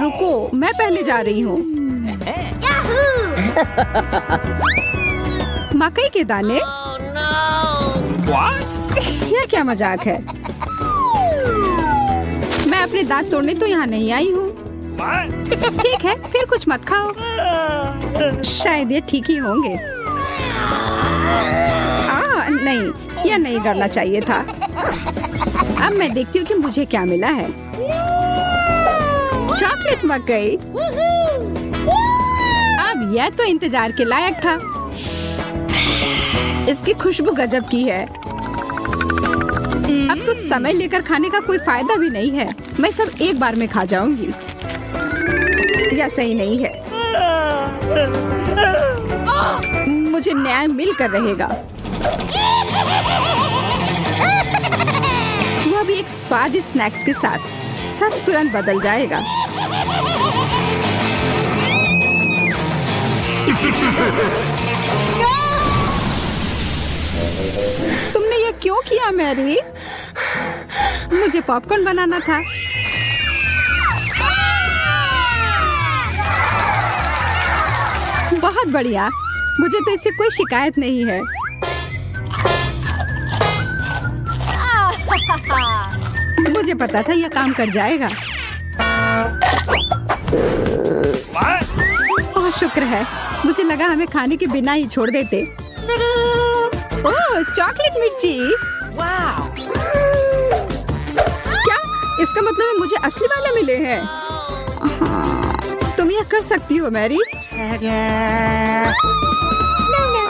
रुको, मैं पहले जा रही हूँ। मकई के दाने? यह क्या मजाक है? मैं अपने दांत तोड़ने तो यहाँ नहीं आई हूँ। ठीक है, फिर कुछ मत खाओ। शायद ये ठीक ही होंगे। नहीं, यह नहीं करना चाहिए था। अब मैं देखती हूँ कि मुझे क्या मिला है। चॉकलेट मकई। अब यह तो इंतजार के लायक था। इसकी खुशबू गजब की है। अब तो समय लेकर खाने का कोई फायदा भी नहीं है। मैं सब एक बार में खा जाऊंगी। यह सही नहीं है। मुझे न्याय मिलकर रहेगा। वह भी एक स्वादिष्ट स्नैक्स के साथ। सब तुरंत बदल जाएगा। तुमने ये क्यों किया मैरी? मुझे पॉपकॉर्न बनाना था। बहुत बढ़िया। मुझे तो इससे कोई शिकायत नहीं है। मुझे पता था यह काम कर जाएगा। ओह, शुक्र है। मुझे लगा हमें खाने के बिना ही छोड़ देते। ओह, चॉकलेट मिर्ची। क्या? इसका मतलब है मुझे असली वाले मिले हैं। तुम यह कर सकती हो मैरी।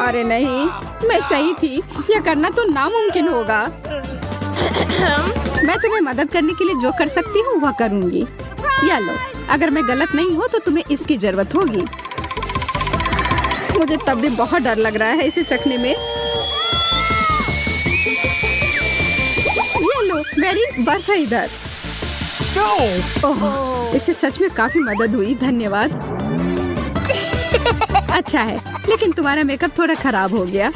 अरे नहीं, मैं सही थी। यह करना तो नामुमकिन होगा। मैं तुम्हें मदद करने के लिए जो कर सकती हूँ वह करूँगी। या लो, अगर मैं गलत नहीं हूँ तो तुम्हें इसकी जरूरत होगी। मुझे तब भी बहुत डर लग रहा है इसे चखने में। ये लो, मेरी बर्फ है इधर। ओह, इससे सच में काफी मदद हुई। धन्यवाद। अच्छा है, लेकिन तुम्हारा मेकअप थोड़ा खराब हो गया।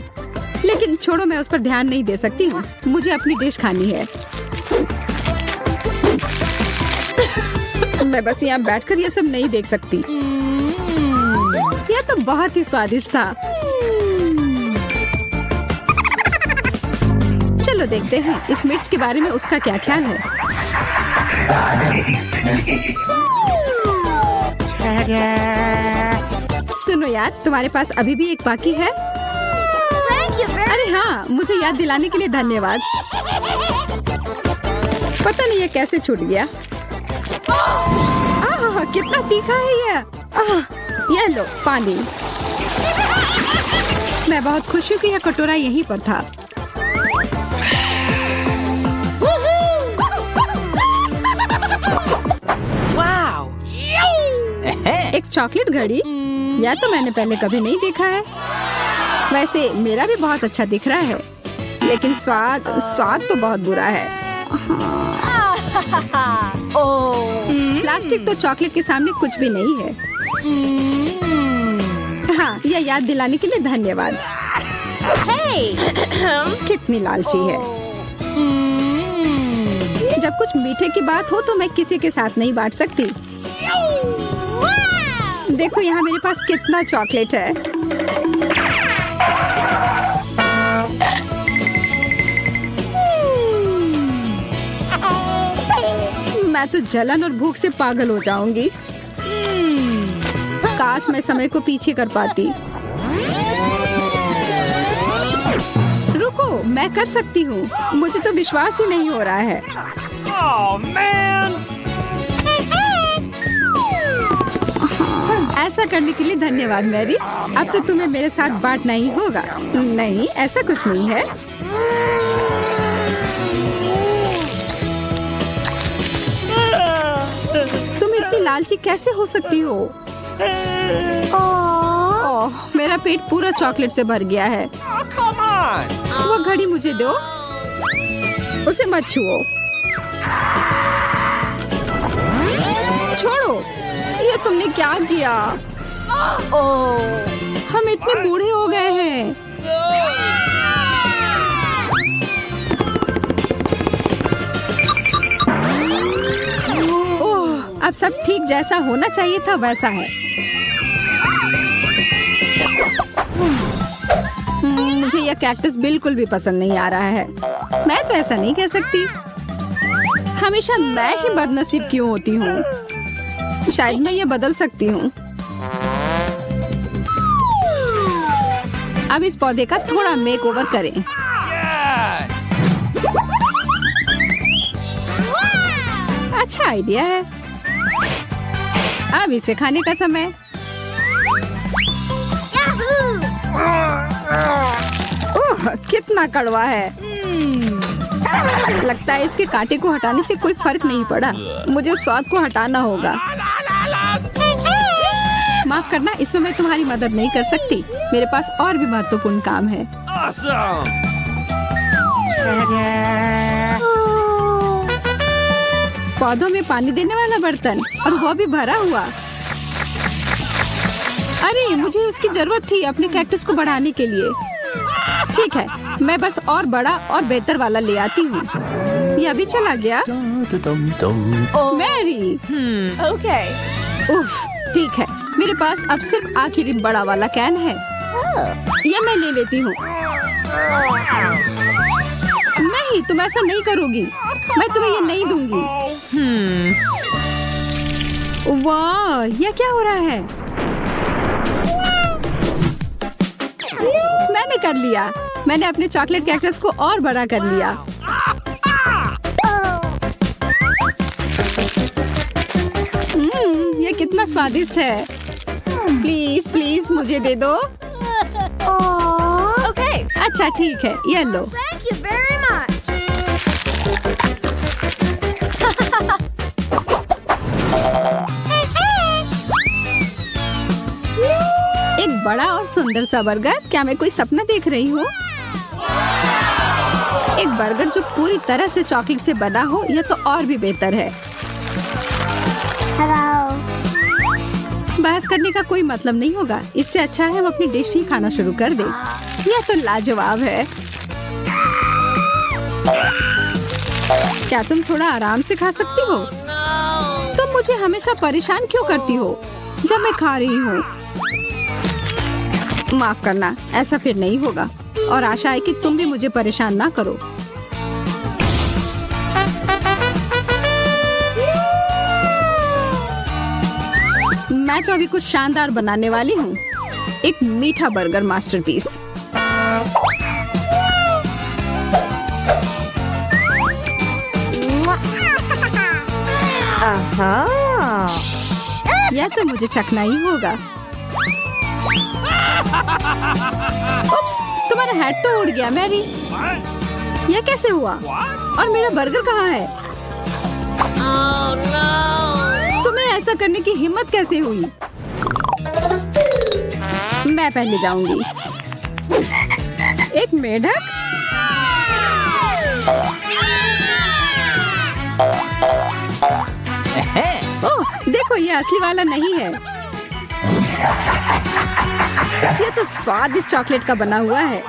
लेकिन छोड़ो, मैं उस पर ध्यान नहीं दे सकती हूँ। मुझे अपनी डिश खानी है। मैं बस यहाँ बैठकर ये सब नहीं देख सकती। यह तो बहुत ही स्वादिष्ट था। चलो देखते हैं इस मिर्च के बारे में उसका क्या ख्याल है। सुनो यार, तुम्हारे पास अभी भी एक बाकी है। अरे हाँ, मुझे याद दिलाने के लिए धन्यवाद। पता नहीं ये कैसे छूट गया। कितना तीखा है ये लो पानी। मैं बहुत खुश हूँ कि यह कटोरा यहीं पर था। एक चॉकलेट घड़ी? या तो मैंने पहले कभी नहीं देखा है। वैसे मेरा भी बहुत अच्छा दिख रहा है, लेकिन स्वाद तो बहुत बुरा है। प्लास्टिक तो चॉकलेट के सामने कुछ भी नहीं है। हाँ, यह याद दिलाने के लिए धन्यवाद। कितनी लालची है। जब कुछ मीठे की बात हो तो मैं किसी के साथ नहीं बांट सकती। देखो यहाँ मेरे पास कितना चॉकलेट है। मैं तो जलन और भूख से पागल हो जाऊंगी। काश मैं समय को पीछे कर पाती। रुको, मैं कर सकती हूँ। मुझे तो विश्वास ही नहीं हो रहा है। ऐसा करने के लिए धन्यवाद मैरी। अब तो तुम्हें मेरे साथ बांटना ही होगा। नहीं, ऐसा कुछ नहीं है। तुम इतनी लालची कैसे हो सकती हो? ओह, मेरा पेट पूरा चॉकलेट से भर गया है। वो घड़ी मुझे दो। उसे मत छुओ। छोड़ो, ये तुमने क्या किया? हम इतने बूढ़े हो गए हैं। ओह, अब सब ठीक जैसा होना चाहिए था वैसा है। मुझे यह कैक्टस बिल्कुल भी पसंद नहीं आ रहा है। मैं तो ऐसा नहीं कह सकती। हमेशा मैं ही बदनसीब क्यों होती हूँ? शायद मैं ये बदल सकती हूँ। अब इस पौधे का थोड़ा मेकओवर करें। अच्छा आइडिया है। अब इसे खाने का समय। ओह, कितना कड़वा है। लगता है इसके कांटे को हटाने से कोई फर्क नहीं पड़ा। मुझे उस स्वाद को हटाना होगा। माफ करना, इसमें मैं तुम्हारी मदद नहीं कर सकती। मेरे पास और भी महत्वपूर्ण काम है। पौधों में पानी देने वाला बर्तन, और वो भी भरा हुआ। अरे, मुझे उसकी जरूरत थी अपने कैक्टस को बढ़ाने के लिए। ठीक है, मैं बस और बड़ा और बेहतर वाला ले आती हूँ। यह भी चला गया। Mary, Okay. उफ, ठीक है। मेरे पास अब सिर्फ आखिरी बड़ा वाला कैन है। यह मैं ले लेती हूँ। नहीं, तुम ऐसा नहीं करोगी। मैं तुम्हें ये नहीं दूंगी। वाह, यह क्या हो रहा है? मैंने कर लिया। मैंने अपने चॉकलेट कैक्टस को और बड़ा कर लिया। ये कितना स्वादिष्ट है। प्लीज प्लीज मुझे दे दो। Okay. अच्छा ठीक है, ये लो। Thank you very much. एक बड़ा और सुंदर सा बर्गर। क्या मैं कोई सपना देख रही हूँ? एक बर्गर जो पूरी तरह से चॉकलेट से बना हो, यह तो और भी बेहतर है। Hello. बहस करने का कोई मतलब नहीं होगा। इससे अच्छा है हम अपनी डिश ही खाना शुरू कर दें। यह तो लाजवाब है। क्या तुम थोड़ा आराम से खा सकती हो? तुम मुझे हमेशा परेशान क्यों करती हो जब मैं खा रही हूँ? माफ करना, ऐसा फिर नहीं होगा। और आशा है कि तुम भी मुझे परेशान ना करो। मैं तो अभी कुछ शानदार बनाने वाली हूँ। एक मीठा बर्गर मास्टरपीस। यह तो मुझे चखना ही होगा। उप्स, तुम्हारा हैट तो उड़ गया मैरी। यह कैसे हुआ? और मेरा बर्गर कहाँ है? तुम्हें ऐसा करने की हिम्मत कैसे हुई? मैं पहले जाऊंगी। एक मेढक? ओह, देखो, ये असली वाला नहीं है। ये तो स्वादिष्ट चॉकलेट का बना हुआ है।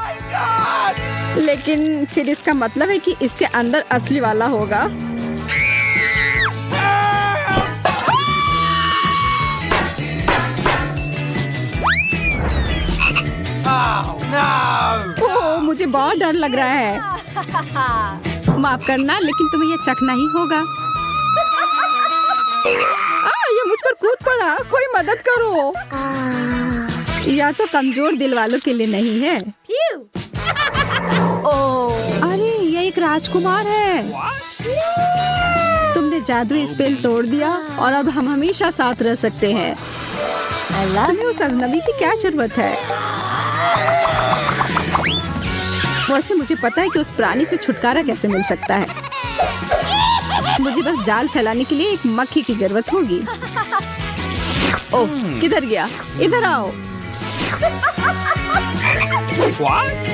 लेकिन फिर इसका मतलब है कि इसके अंदर असली वाला होगा। ओह, मुझे बहुत डर लग रहा है। माफ करना, लेकिन तुम्हें यह चखना ही होगा। ये मुझ पर कूद पड़ा। कोई मदद करो। या तो कमजोर दिल वालों के लिए नहीं है। अरे, ये एक राजकुमार है। तुमने जादुई स्पेल तोड़ दिया और अब हम हमेशा साथ रह सकते हैं। तुम्हें उस अजनबी की क्या जरूरत है? वैसे मुझे पता है कि उस प्राणी से छुटकारा कैसे मिल सकता है। मुझे बस जाल फैलाने के लिए एक मक्खी की जरूरत होगी। ओह, किधर गया? इधर आओ।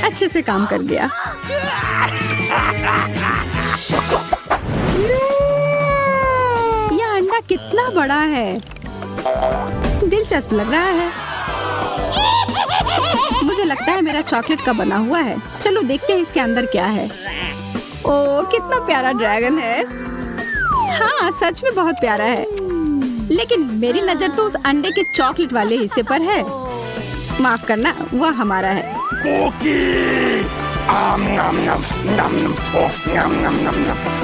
अच्छे से काम कर गया। यह अंडा कितना बड़ा है। दिलचस्प लग रहा है। मुझे लगता है मेरा चॉकलेट का बना हुआ है। चलो देखते हैं इसके अंदर क्या है। ओह, कितना प्यारा ड्रैगन है। हाँ, सच में बहुत प्यारा है। लेकिन मेरी नजर तो उस अंडे के चॉकलेट वाले हिस्से पर है। माफ करना, वह हमारा है।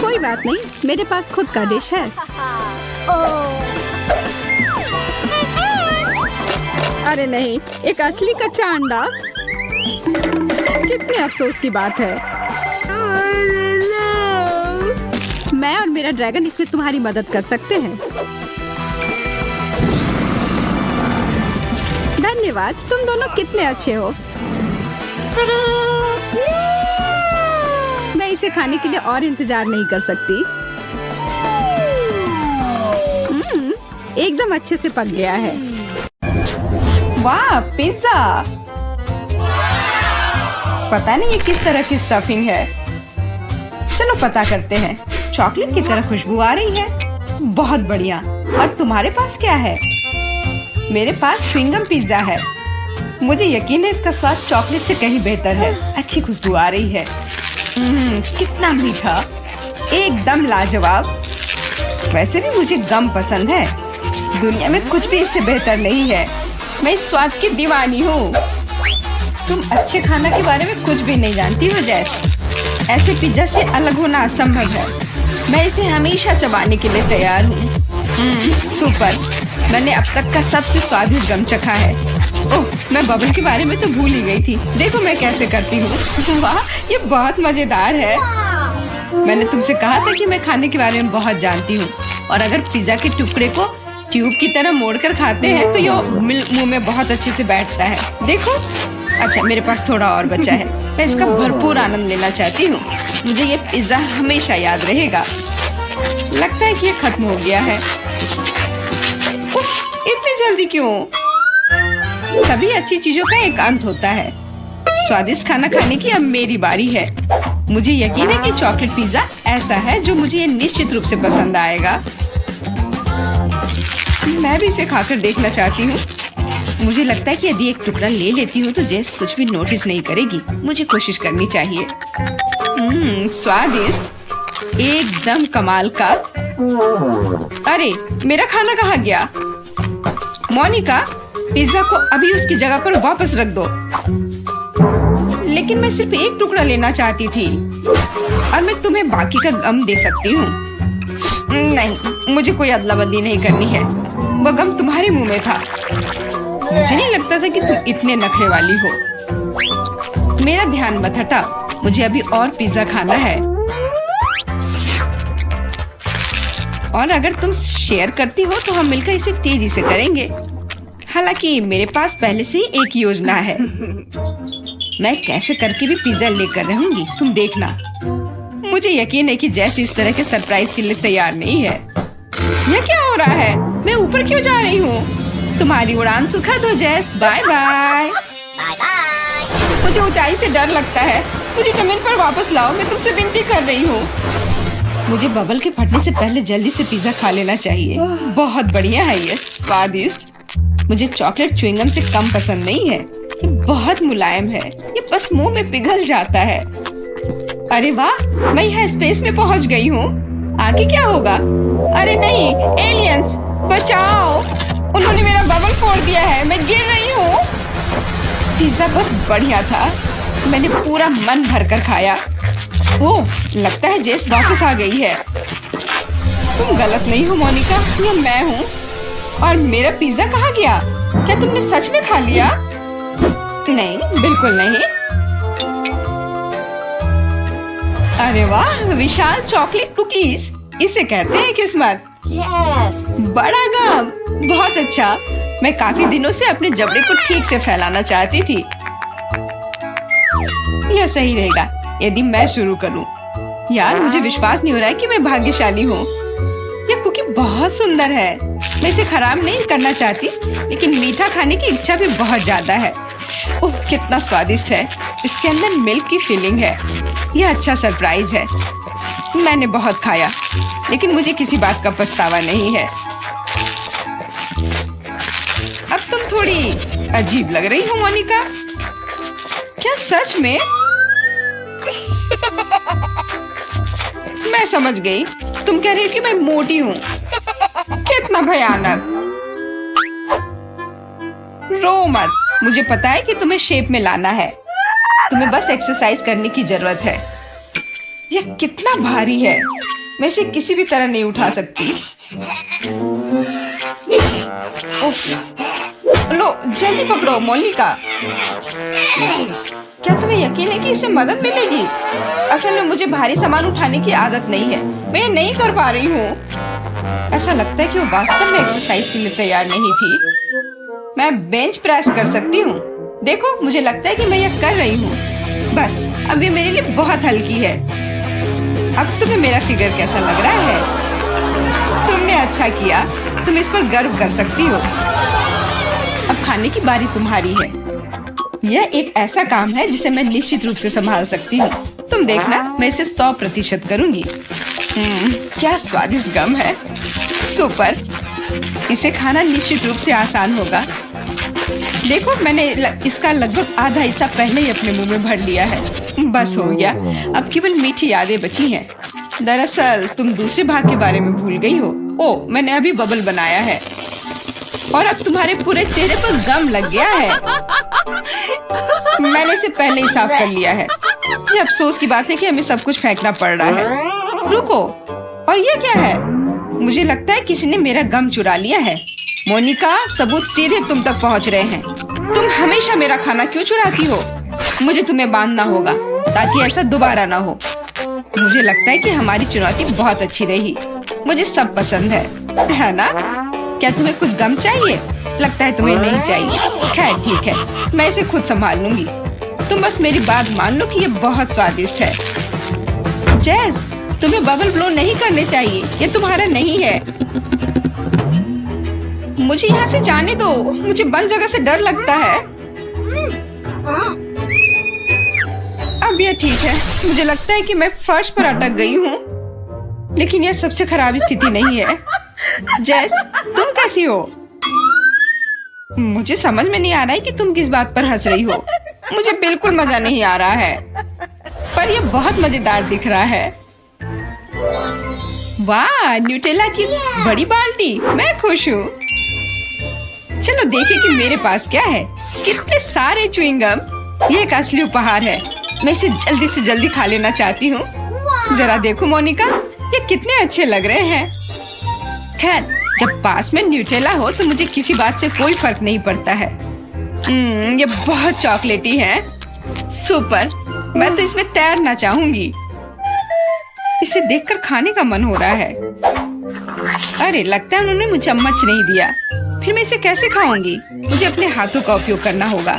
कोई बात नहीं, मेरे पास खुद का डिश है। अरे नहीं, एक असली कच्चा अंडा। कितने अफसोस की बात है। मैं और मेरा ड्रैगन इसमें तुम्हारी मदद कर सकते हैं। धन्यवाद, तुम दोनों कितने अच्छे हो। मैं इसे खाने के लिए और इंतजार नहीं कर सकती। एकदम अच्छे से पक गया है। वाह, पिज्जा! पता नहीं ये किस तरह की स्टफिंग है। चलो पता करते हैं। चॉकलेट की तरह खुशबू आ रही है। बहुत बढ़िया। और तुम्हारे पास क्या है? मेरे पास च्युइंगम पिज्जा है। मुझे यकीन है इसका स्वाद चॉकलेट से कहीं बेहतर है। अच्छी खुशबू आ रही है। कितना मीठा, एकदम लाजवाब। वैसे भी मुझे गम पसंद है। दुनिया में कुछ भी इससे बेहतर नहीं है। मैं इस स्वाद की दीवानी हूँ। तुम अच्छे खाना के बारे में कुछ भी नहीं जानती हो जैस। ऐसे पिज्जा से अलग होना असंभव है। मैं इसे हमेशा चबाने के लिए तैयार हूँ। सुपर! मैंने अब तक का सबसे स्वादिष्ट गम चखा है। ओह, मैं बबल के बारे में तो भूल ही गई थी। देखो मैं कैसे करती हूँ। वाह, ये बहुत मजेदार है। मैंने तुमसे कहा था कि मैं खाने के बारे में बहुत जानती हूँ। और अगर पिज्जा के टुकड़े को ट्यूब की तरह मोड़कर खाते हैं तो ये मुंह में बहुत अच्छे से बैठता है। देखो। अच्छा, मेरे पास थोड़ा और बचा है। मैं इसका भरपूर आनंद लेना चाहती हूँ। मुझे ये पिज्जा हमेशा याद रहेगा। लगता है कि ये खत्म हो गया है। उफ, इतनी जल्दी क्यों? सभी अच्छी चीजों का एक अंत होता है। स्वादिष्ट खाना खाने की अब मेरी बारी है। मुझे यकीन है कि चॉकलेट पिज्जा ऐसा है जो मुझे ये निश्चित रूप से पसंद आएगा। मैं भी इसे खाकर देखना चाहती हूँ। मुझे लगता है कि यदि एक टुकड़ा ले लेती हूँ तो जेस कुछ भी नोटिस नहीं करेगी। मुझे कोशिश करनी चाहिए। स्वादिष्ट, एकदम कमाल का। अरे, मेरा खाना कहाँ गया? मोनिका, पिज्जा को अभी उसकी जगह पर वापस रख दो। लेकिन मैं सिर्फ एक टुकड़ा लेना चाहती थी और मैं तुम्हें बाकी का गम दे सकती हूँ। नहीं, मुझे कोई अदला बदली नहीं करनी है। वह गम तुम्हारे मुंह में था। मुझे नहीं लगता था कि तुम इतने नखरे वाली हो। मेरा ध्यान मत हटा। मुझे अभी और पिज्जा खाना है। और अगर तुम शेयर करती हो तो हम मिलकर इसे तेजी से करेंगे। हालांकि मेरे पास पहले से ही एक योजना है। मैं कैसे करके भी पिज्जा लेकर रहूंगी, तुम देखना। मुझे यकीन है कि जैसे इस तरह के सरप्राइज के लिए तैयार नहीं है। यह क्या हो रहा है? मैं ऊपर क्यों जा रही हूँ? तुम्हारी उड़ान सुखद हो जैस। Bye bye. मुझे ऊंचाई से डर लगता है। मुझे जमीन पर वापस लाओ, मैं तुमसे विनती कर रही हूँ। मुझे बबल के फटने से पहले जल्दी से पिज्जा खा लेना चाहिए। बहुत बढ़िया है ये, स्वादिष्ट। मुझे चॉकलेट च्युइंगम से कम पसंद नहीं है। ये बहुत मुलायम है। ये बस मुंह में पिघल जाता है। अरे वाह, मैं यहाँ स्पेस में पहुँच गई हूँ। आगे क्या होगा? अरे नहीं, एलियंस बचाओ! उन्होंने मेरा बबल फोड़ दिया है। मैं गिर रही हूँ। पिज्जा बस बढ़िया था। मैंने पूरा मन भर कर खाया। ओह, लगता है जेस वापस आ गई है। तुम गलत नहीं हो मोनिका, ये मैं हूँ। और मेरा पिज्जा कहाँ गया? क्या तुमने सच में खा लिया? नहीं, बिल्कुल नहीं। अरे वाह, विशाल चॉकलेट कुकीज। इसे कहते हैं किस्मत। Yes. बड़ा गम, बहुत अच्छा। मैं काफी दिनों से अपने जबड़े को ठीक से फैलाना चाहती थी। यह सही रहेगा यदि मैं शुरू करूं। यार, मुझे विश्वास नहीं हो रहा है कि मैं भाग्यशाली हूँ। यह कुकी बहुत सुंदर है। मैं इसे खराब नहीं करना चाहती, लेकिन मीठा खाने की इच्छा भी बहुत ज्यादा है। ओह, कितना स्वादिष्ट है। इसके अंदर मिल्क की फीलिंग है। यह अच्छा सरप्राइज है। मैंने बहुत खाया, लेकिन मुझे किसी बात का पछतावा नहीं है। अब तुम थोड़ी अजीब लग रही हो मोनिका। क्या सच में? मैं समझ गई। तुम कह रही हो कि मैं मोटी हूँ। कितना कितना भयानक। रो मत, मुझे पता है कि तुम्हें शेप में लाना है। तुम्हें बस एक्सरसाइज करने की जरूरत है। यह कितना भारी है, मैं इसे किसी भी तरह नहीं उठा सकती। उफ, लो जल्दी पकड़ो मोनिका। क्या तुम्हें यकीन है कि इससे मदद मिलेगी? असल में मुझे भारी सामान उठाने की आदत नहीं है, मैं ये नहीं कर पा रही हूँ। ऐसा लगता है कि वो वास्तव में एक्सरसाइज के लिए तैयार नहीं थी। मैं बेंच प्रेस कर सकती हूँ। देखो, मुझे लगता है कि मैं यह कर रही हूँ। बस अब ये मेरे लिए बहुत हल्की है। अब तुम्हें मेरा फिगर कैसा लग रहा है? तुमने अच्छा किया, तुम इस पर गर्व कर सकती हो। अब खाने की बारी तुम्हारी है। यह एक ऐसा काम है जिसे मैं निश्चित रूप से संभाल सकती हूँ। तुम देखना, मैं इसे 100% करूँगी। क्या स्वादिष्ट गम है, सुपर। इसे खाना निश्चित रूप से आसान होगा। देखो, मैंने इसका लगभग आधा हिस्सा पहले ही अपने मुंह में भर लिया है। बस हो गया, अब केवल मीठी यादें बची हैं। दरअसल तुम दूसरे भाग के बारे में भूल गई हो। ओ, मैंने अभी बबल बनाया है और अब तुम्हारे पूरे चेहरे पर गम लग गया है। मैंने इसे पहले ही साफ कर लिया है। ये अफसोस की बात है कि हमें सब कुछ फेंकना पड़ रहा है। रुको, और ये क्या है? मुझे लगता है किसी ने मेरा गम चुरा लिया है। मोनिका, सबूत सीधे तुम तक पहुंच रहे हैं। तुम हमेशा मेरा खाना क्यों चुराती हो? मुझे तुम्हें बांधना होगा ताकि ऐसा दोबारा ना हो। मुझे लगता है कि हमारी चुनौती बहुत अच्छी रही। मुझे सब पसंद है ना? क्या तुम्हें कुछ गम चाहिए? लगता है तुम्हें नहीं चाहिए। खैर ठीक है, मैं इसे खुद संभाल लूंगी। तुम बस मेरी बात मान लो कि ये बहुत स्वादिष्ट है। जैस, तुम्हें बबल ब्लो नहीं करने चाहिए, ये तुम्हारा नहीं है। मुझे यहाँ से जाने दो, मुझे बंद जगह से डर लगता है। अब यह ठीक है, मुझे लगता है कि मैं फर्श पर अटक गई हूँ, लेकिन यह सबसे खराब स्थिति नहीं है। जैस, तुम कैसी हो? मुझे समझ में नहीं आ रहा है कि तुम किस बात पर हंस रही हो। मुझे बिल्कुल मजा नहीं आ रहा है, पर यह बहुत मजेदार दिख रहा है। वाह, न्यूटेला की बड़ी बाल्टी, मैं खुश हूँ। चलो देखें कि मेरे पास क्या है। कितने सारे च्युइंगम, ये एक असली उपहार है। मैं इसे जल्दी से जल्दी खा लेना चाहती हूँ। जरा देखो मोनिका, ये कितने अच्छे लग रहे हैं। खैर, जब पास में न्यूटेला हो तो मुझे किसी बात से कोई फर्क नहीं पड़ता है। ये बहुत चॉकलेटी है। सुपर, मैं तो इसमें तैरना चाहूंगी। इसे देखकर खाने का मन हो रहा है। अरे, लगता है उन्होंने मुझे चम्मच नहीं दिया। फिर मैं इसे कैसे खाऊंगी? मुझे अपने हाथों का उपयोग करना होगा।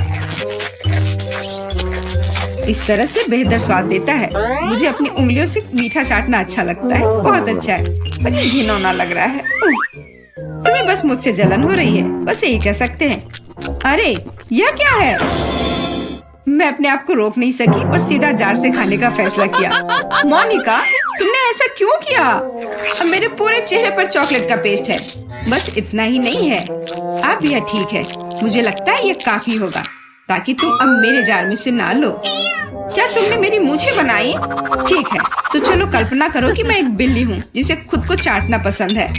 इस तरह से बेहतर स्वाद देता है। मुझे अपनी उंगलियों से मीठा चाटना अच्छा लगता है। बहुत अच्छा है, पर ये घिनौना लग रहा है। तुम्हें बस मुझसे जलन हो रही है, बस यही कह सकते हैं। अरे, यह क्या है? मैं अपने आप को रोक नहीं सकी और सीधा जार से खाने का फैसला किया। मोनिका, तुमने ऐसा क्यों किया? अब मेरे पूरे चेहरे पर चॉकलेट का पेस्ट है। बस इतना ही नहीं है, अब यह ठीक है। मुझे लगता है यह काफी होगा ताकि तुम अब मेरे जार में से ना लो। क्या तुमने मेरी मूछें बनाई? ठीक है, तो चलो कल्पना करो कि मैं एक बिल्ली हूँ जिसे खुद को चाटना पसंद है।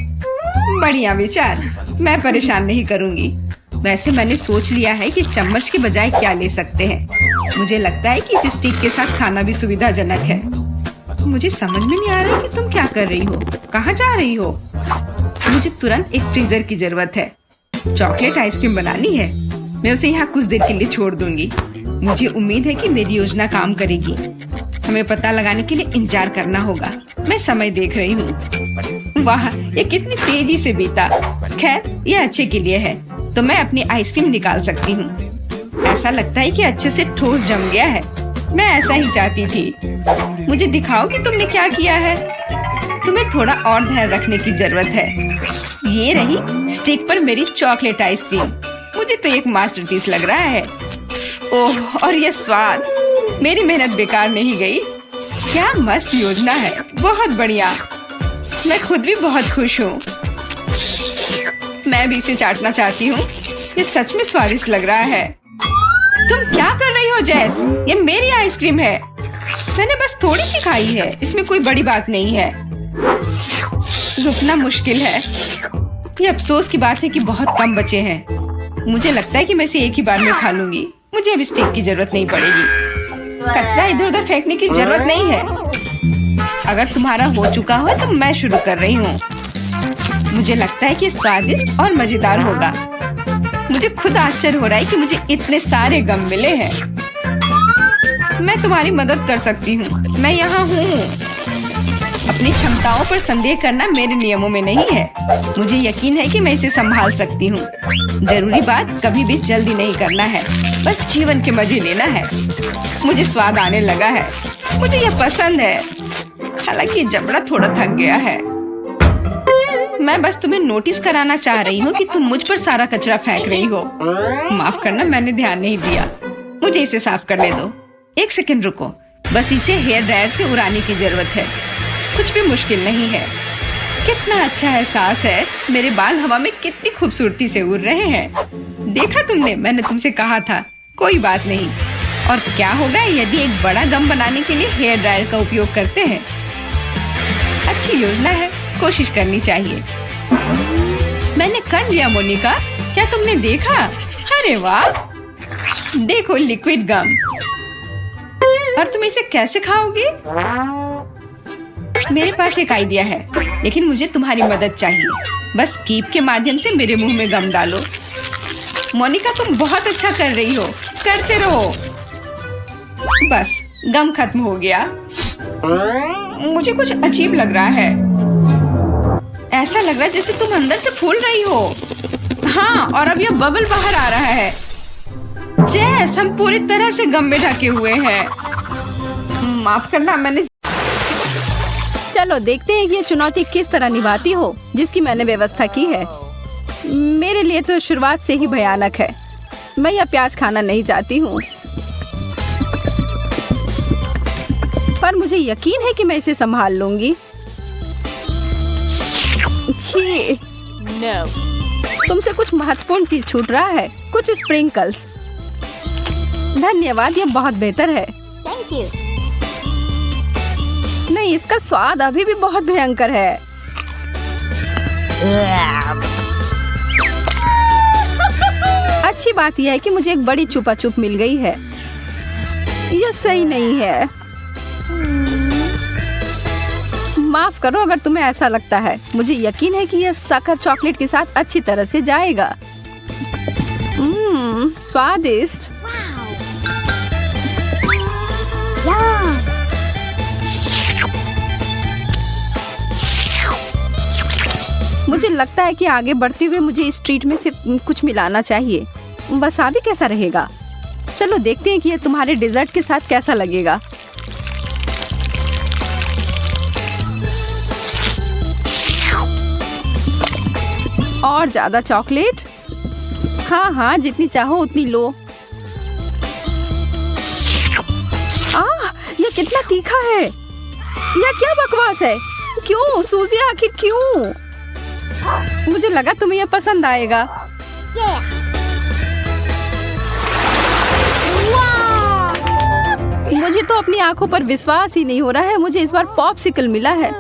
बढ़िया विचार, मैं परेशान नहीं करूँगी। वैसे मैंने सोच लिया है कि चम्मच के बजाय क्या ले सकते हैं। मुझे लगता है कि इस स्टिक के साथ खाना भी सुविधाजनक है। मुझे समझ में नहीं आ रहा कि तुम क्या कर रही हो, कहाँ जा रही हो? मुझे तुरंत एक फ्रीजर की जरूरत है। चॉकलेट आइसक्रीम बनानी है। मैं उसे यहाँ कुछ देर के लिए छोड़ दूंगी। मुझे उम्मीद है कि मेरी योजना काम करेगी। हमें पता लगाने के लिए इंतजार करना होगा। मैं समय देख रही हूँ। वाह, ये कितनी तेजी से बीता। खैर, ये अच्छे के लिए है, तो मैं अपनी आइसक्रीम निकाल सकती हूँ। ऐसा लगता है कि अच्छे से ठोस जम गया है। मैं ऐसा ही चाहती थी। मुझे दिखाओ कि तुमने क्या किया है। तुम्हें थोड़ा और ध्यान रखने की जरूरत है। ये रही स्टिक पर मेरी चॉकलेट आइसक्रीम। मुझे तो एक मास्टरपीस लग रहा है। ओह, और ये स्वाद, मेरी मेहनत बेकार नहीं गई। क्या मस्त योजना है, बहुत बढ़िया। मैं खुद भी बहुत खुश हूँ। मैं भी इसे चाटना चाहती हूँ। ये सच में स्वादिष्ट लग रहा है। तुम क्या कर रही हो जैस? ये मेरी आइसक्रीम है। मैंने बस थोड़ी सी खाई है, इसमें कोई बड़ी बात नहीं है। रुकना मुश्किल है। ये अफसोस की बात है कि बहुत कम बचे हैं। मुझे लगता है कि मैं इसे एक ही बार में खा लूंगी। मुझे अब स्टेक की जरूरत नहीं पड़ेगी। कचरा इधर उधर फेंकने की जरूरत नहीं है। अगर तुम्हारा हो चुका हो तो मैं शुरू कर रही हूँ। मुझे लगता है कि स्वादिष्ट और मजेदार होगा। मुझे खुद आश्चर्य हो रहा है कि मुझे इतने सारे गम मिले हैं। मैं तुम्हारी मदद कर सकती हूँ। मैं यहाँ हूँ। अपनी क्षमताओं पर संदेह करना मेरे नियमों में नहीं है। मुझे यकीन है कि मैं इसे संभाल सकती हूँ। जरूरी बात कभी भी जल्दी नहीं करना है, बस जीवन के मजे लेना है। मुझे स्वाद आने लगा है। मुझे यह पसंद है, हालांकि जबड़ा थोड़ा थक गया है। मैं बस तुम्हें नोटिस कराना चाह रही हूँ कि तुम मुझ पर सारा कचरा फेंक रही हो। माफ करना, मैंने ध्यान नहीं दिया। मुझे इसे साफ करने दो। एक सेकंड रुको, बस इसे हेयर ड्रायर से उड़ाने की जरूरत है। कुछ भी मुश्किल नहीं है। कितना अच्छा एहसास है। मेरे बाल हवा में कितनी खूबसूरती से उड़ रहे हैं। देखा तुमने, मैंने तुमसे कहा था। कोई बात नहीं। और क्या होगा यदि एक बड़ा गम बनाने के लिए हेयर ड्रायर का उपयोग करते हैं? अच्छी योजना है, कोशिश करनी चाहिए। मैंने कर लिया मोनिका। क्या तुमने देखा? अरे वाह, देखो लिक्विड गम। और तुम इसे कैसे खाओगे? मेरे पास एक आइडिया है, लेकिन मुझे तुम्हारी मदद चाहिए। बस कीप के माध्यम से मेरे मुंह में गम डालो। मोनिका, तुम बहुत अच्छा कर रही हो। करते रहो। बस गम खत्म हो गया। मुझे कुछ अजीब लग रहा है। ऐसा लग रहा है जैसे तुम अंदर से फूल रही हो। हाँ, और अब यह बबल बाहर आ रहा है। जैस हम पूरी तरह से गम में ढके हुए हैं। माफ करना, मैंने चलो देखते हैं कि ये चुनौती किस तरह निभाती हो जिसकी मैंने व्यवस्था की है। मेरे लिए तो शुरुआत से ही भयानक है। मैं यह प्याज खाना नहीं चाहती हूँ, पर मुझे यकीन है कि मैं इसे संभाल लूंगी। छी, No. तुमसे कुछ महत्वपूर्ण चीज छूट रहा है। कुछ स्प्रिंकल्स। धन्यवाद, यह बहुत बेहतर है। Thank you. नहीं, इसका स्वाद अभी भी बहुत भयंकर है। अच्छी बात यह है कि मुझे एक बड़ी चुपा चुप मिल गई है। यह सही नहीं है। माफ करो अगर तुम्हें ऐसा लगता है। मुझे यकीन है कि यह शक्कर चॉकलेट के साथ अच्छी तरह से जाएगा। स्वादिष्ट। Yum. मुझे लगता है कि आगे बढ़ते हुए मुझे इस ट्रीट में से कुछ मिलाना चाहिए। वसाबी कैसा रहेगा? चलो देखते हैं कि यह तुम्हारे डेजर्ट के साथ कैसा लगेगा। और ज्यादा चॉकलेट। हाँ हाँ, जितनी चाहो उतनी लो। यह कितना तीखा है। यह क्या बकवास है? क्यों सूजी, आखिर क्यों? मुझे लगा तुम्हें यह पसंद आएगा। Yeah. Wow. मुझे तो अपनी आंखों पर विश्वास ही नहीं हो रहा है। मुझे इस बार पॉप्सिकल मिला है,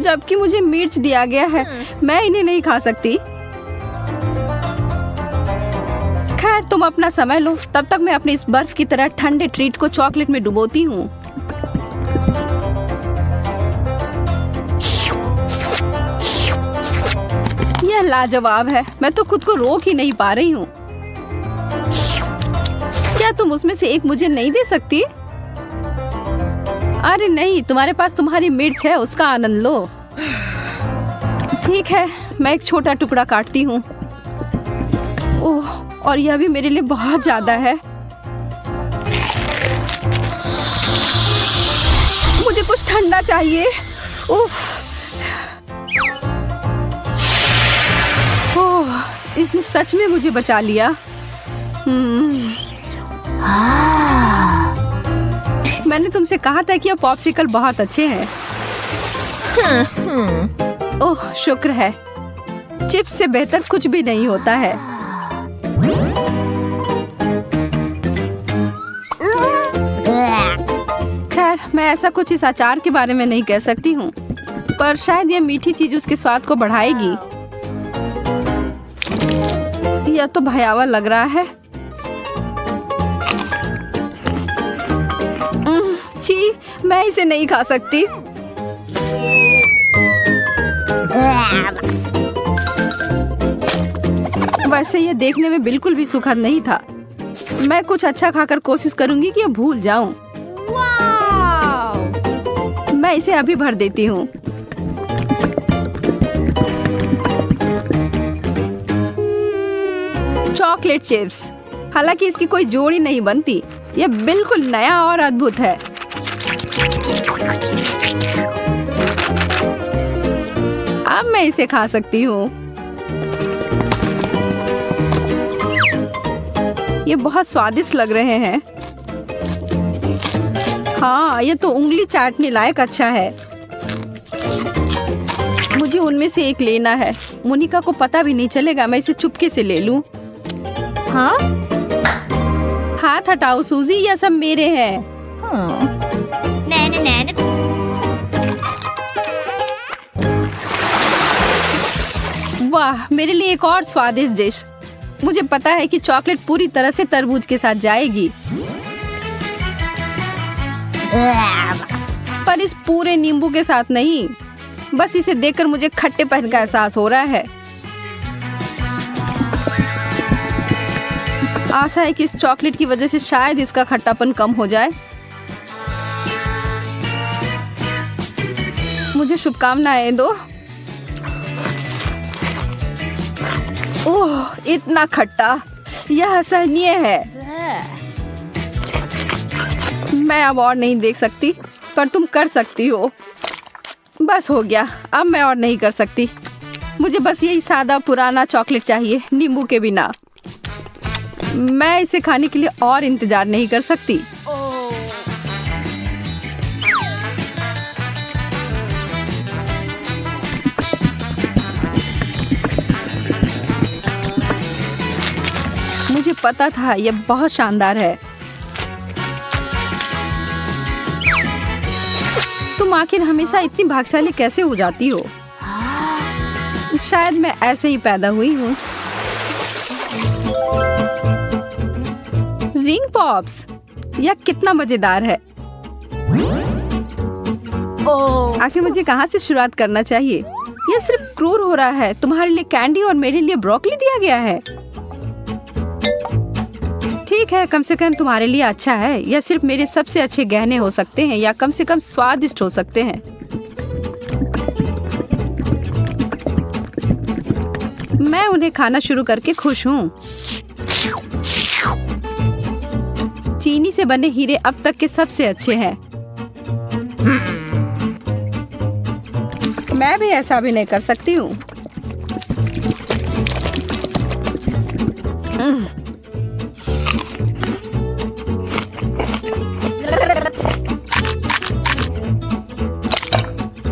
जबकि मुझे मिर्च दिया गया है। मैं इन्हें नहीं खा सकती। खैर, तुम अपना समय लो। तब तक मैं अपने इस बर्फ की तरह ठंडे ट्रीट को चॉकलेट में डुबोती हूँ। यह लाजवाब है। मैं तो खुद को रोक ही नहीं पा रही हूँ। क्या तुम उसमें से एक मुझे नहीं दे सकती? अरे नहीं, तुम्हारे पास तुम्हारी मिर्च है, उसका आनंद लो। ठीक है, मैं एक छोटा टुकड़ा काटती हूँ। ओह, और यह भी मेरे लिए बहुत ज्यादा है। मुझे कुछ ठंडा चाहिए। उफ। ओह, इसने सच में मुझे बचा लिया। मैंने तुमसे कहा था कि ये पॉप्सिकल बहुत अच्छे हैं। ओह, शुक्र है। चिप्स से बेहतर कुछ भी नहीं होता है। खैर, मैं ऐसा कुछ इस अचार के बारे में नहीं कह सकती हूँ, पर शायद ये मीठी चीज उसके स्वाद को बढ़ाएगी। यह तो भयावह लग रहा है। छी, मैं इसे नहीं खा सकती। वैसे ये देखने में बिल्कुल भी सुखद नहीं था। मैं कुछ अच्छा खाकर कोशिश करूंगी कि ये भूल जाऊं। मैं इसे अभी भर देती हूँ। चॉकलेट चिप्स, हालांकि इसकी कोई जोड़ी नहीं बनती। यह बिल्कुल नया और अद्भुत है। अब मैं इसे खा सकती हूँ। ये बहुत स्वादिष्ट लग रहे हैं। हाँ, ये तो उंगली चाटने लायक अच्छा है। मुझे उनमें से एक लेना है। मोनिका को पता भी नहीं चलेगा। मैं इसे चुपके से ले लूं। Huh? हाथ हटाओ सूजी, यह सब मेरे हैं। Nana. वाह, मेरे लिए एक और स्वादिष्ट डिश। मुझे पता है कि चॉकलेट पूरी तरह से तरबूज के साथ जाएगी, पर इस पूरे नींबू के साथ नहीं। बस इसे देखकर मुझे खट्टेपन का एहसास हो रहा है। आशा है कि इस चॉकलेट की वजह से शायद इसका खट्टापन कम हो जाए। मुझे शुभकामनाएं दो। ओह, इतना खट्टा, यह असहनीय है। मैं अब और नहीं देख सकती, पर तुम कर सकती हो। बस हो गया, अब मैं और नहीं कर सकती। मुझे बस यही सादा पुराना चॉकलेट चाहिए, नींबू के बिना। मैं इसे खाने के लिए और इंतजार नहीं कर सकती। मुझे पता था यह बहुत शानदार है। तुम आखिर हमेशा इतनी भाग्यशाली कैसे हो जाती हो? शायद मैं ऐसे ही पैदा हुई हूँ। रिंग पॉप्स, यह कितना मजेदार है। आखिर मुझे कहाँ से शुरुआत करना चाहिए? यह सिर्फ क्रूर हो रहा है। तुम्हारे लिए कैंडी और मेरे लिए ब्रोकली दिया गया है। ठीक है, कम से कम तुम्हारे लिए अच्छा है। यह सिर्फ मेरे सबसे अच्छे गहने हो सकते हैं, या कम से कम स्वादिष्ट हो सकते हैं। मैं उन्हें खाना शुरू करके खुश हूँ। चीनी से बने हीरे अब तक के सबसे अच्छे हैं। मैं भी ऐसा भी नहीं कर सकती हूँ।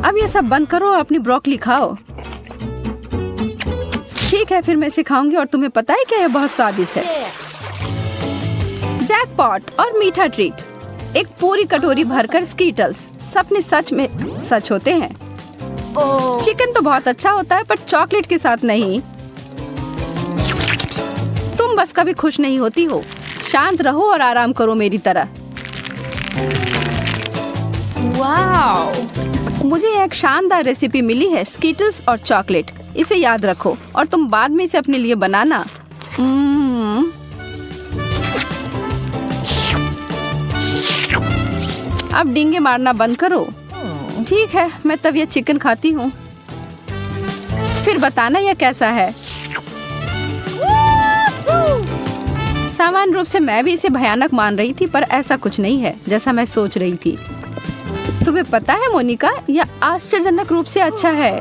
अब ये सब बंद करो और अपनी ब्रोकली खाओ। ठीक है, फिर मैं इसे खाऊंगी और तुम्हें पता है क्या, यह बहुत स्वादिष्ट है। जैकपॉट और मीठा ट्रीट। एक पूरी कटोरी भरकर स्कीटल्स। सपने सच में सच होते हैं। चिकन तो बहुत अच्छा होता है, पर चॉकलेट के साथ नहीं। तुम बस कभी खुश नहीं होती हो। शांत रहो और आराम करो मेरी तरह। वाओ, मुझे एक शानदार रेसिपी मिली है, स्कीटल्स और चॉकलेट। इसे याद रखो और तुम बाद में इसे अपने लिए बनाना। अब डींगे मारना बंद करो। ठीक है, मैं तब यह चिकन खाती हूँ, फिर बताना यह कैसा है। सामान्य रूप से मैं भी इसे भयानक मान रही थी, पर ऐसा कुछ नहीं है जैसा मैं सोच रही थी। तुम्हें पता है मोनिका, यह आश्चर्यजनक रूप से अच्छा है।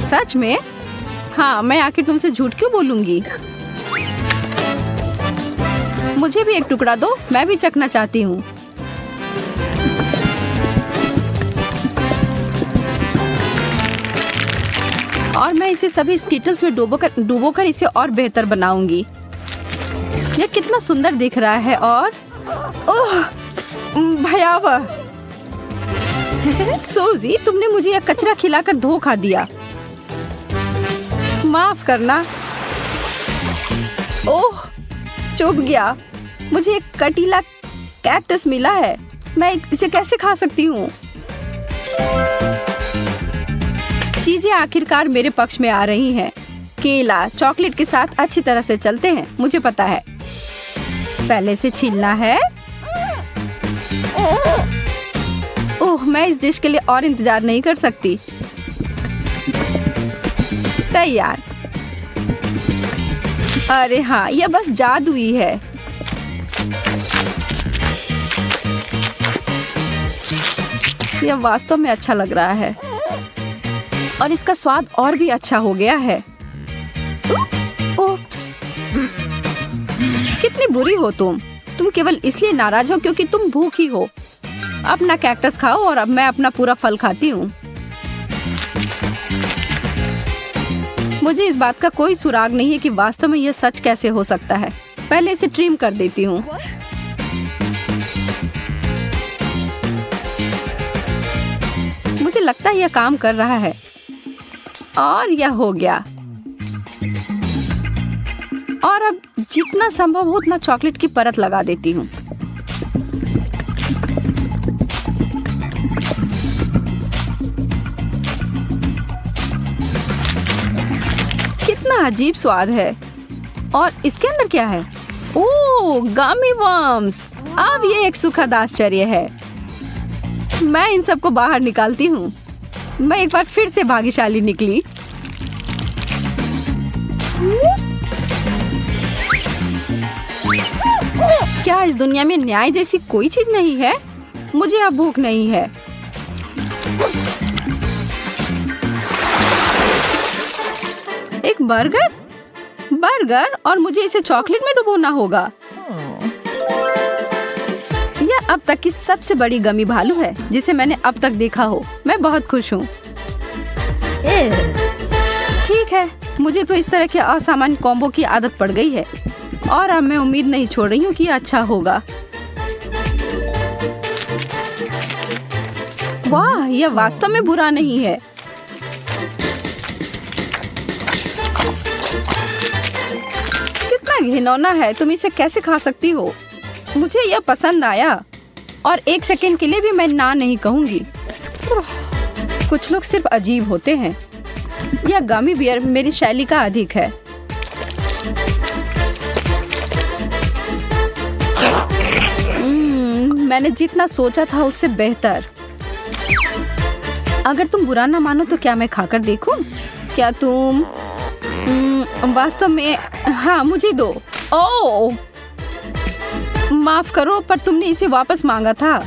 सच में? हाँ, मैं आखिर तुमसे झूठ क्यों बोलूंगी। मुझे भी एक टुकड़ा दो, मैं भी चखना चाहती हूँ। और मैं इसे सभी स्कीटल्स में डुबोकर इसे और बेहतर बनाऊंगी। यह कितना सुंदर दिख रहा है। और ओह, भयावह। सूजी, तुमने मुझे यह कचरा खिलाकर धोखा दिया। माफ करना। ओह, चुभ गया। मुझे एक कटीला कैक्टस मिला है। मैं इसे कैसे खा सकती हूँ? चीजें आखिरकार मेरे पक्ष में आ रही हैं। केला चॉकलेट के साथ अच्छी तरह से चलते हैं, मुझे पता है। पहले से छीलना है। ओह, मैं इस डिश के लिए और इंतजार नहीं कर सकती। तैयार। अरे हाँ, यह बस जादुई है। यह वास्तव में अच्छा लग रहा है और इसका स्वाद और भी अच्छा हो गया है। उप्स। कितनी बुरी हो तुम। तुम केवल इसलिए नाराज हो क्योंकि तुम भूखी हो। अपना कैक्टस खाओ और अब मैं अपना पूरा फल खाती हूँ। मुझे इस बात का कोई सुराग नहीं है कि वास्तव में यह सच कैसे हो सकता है। पहले इसे ट्रिम कर देती हूँ। मुझे लगता है यह काम कर रहा है और यह हो गया। और अब जितना संभव हो उतना चॉकलेट की परत लगा देती हूँ। कितना अजीब स्वाद है। और इसके अंदर क्या है? ओह, गमी वर्म्स। अब ये एक सुखद आश्चर्य है। मैं इन सबको बाहर निकालती हूँ। मैं एक बार फिर से भाग्यशाली निकली। क्या इस दुनिया में न्याय जैसी कोई चीज नहीं है? मुझे अब भूख नहीं है। एक बर्गर? बर्गर और मुझे इसे चॉकलेट में डुबोना होगा। यह अब तक की सबसे बड़ी गमी भालू है जिसे मैंने अब तक देखा हो। मैं बहुत खुश हूँ। ठीक है, मुझे तो इस तरह के असामान्य कॉम्बो की आदत पड़ गई है और अब मैं उम्मीद नहीं छोड़ रही हूँ कि यह अच्छा होगा। वाह, यह वास्तव में बुरा नहीं है। कितना घिनौना है। तुम इसे कैसे खा सकती हो? मुझे यह पसंद आया और एक सेकंड के लिए भी मैं ना नहीं कहूंगी। कुछ लोग सिर्फ अजीब होते हैं। यह गमी बियर मेरी शैली का अधिक है। मैंने जितना सोचा था उससे बेहतर। अगर तुम बुरा ना मानो तो क्या मैं खाकर देखूं? क्या तुम वास्तव में? हाँ, मुझे दो। ओह, माफ करो, पर तुमने इसे वापस मांगा था।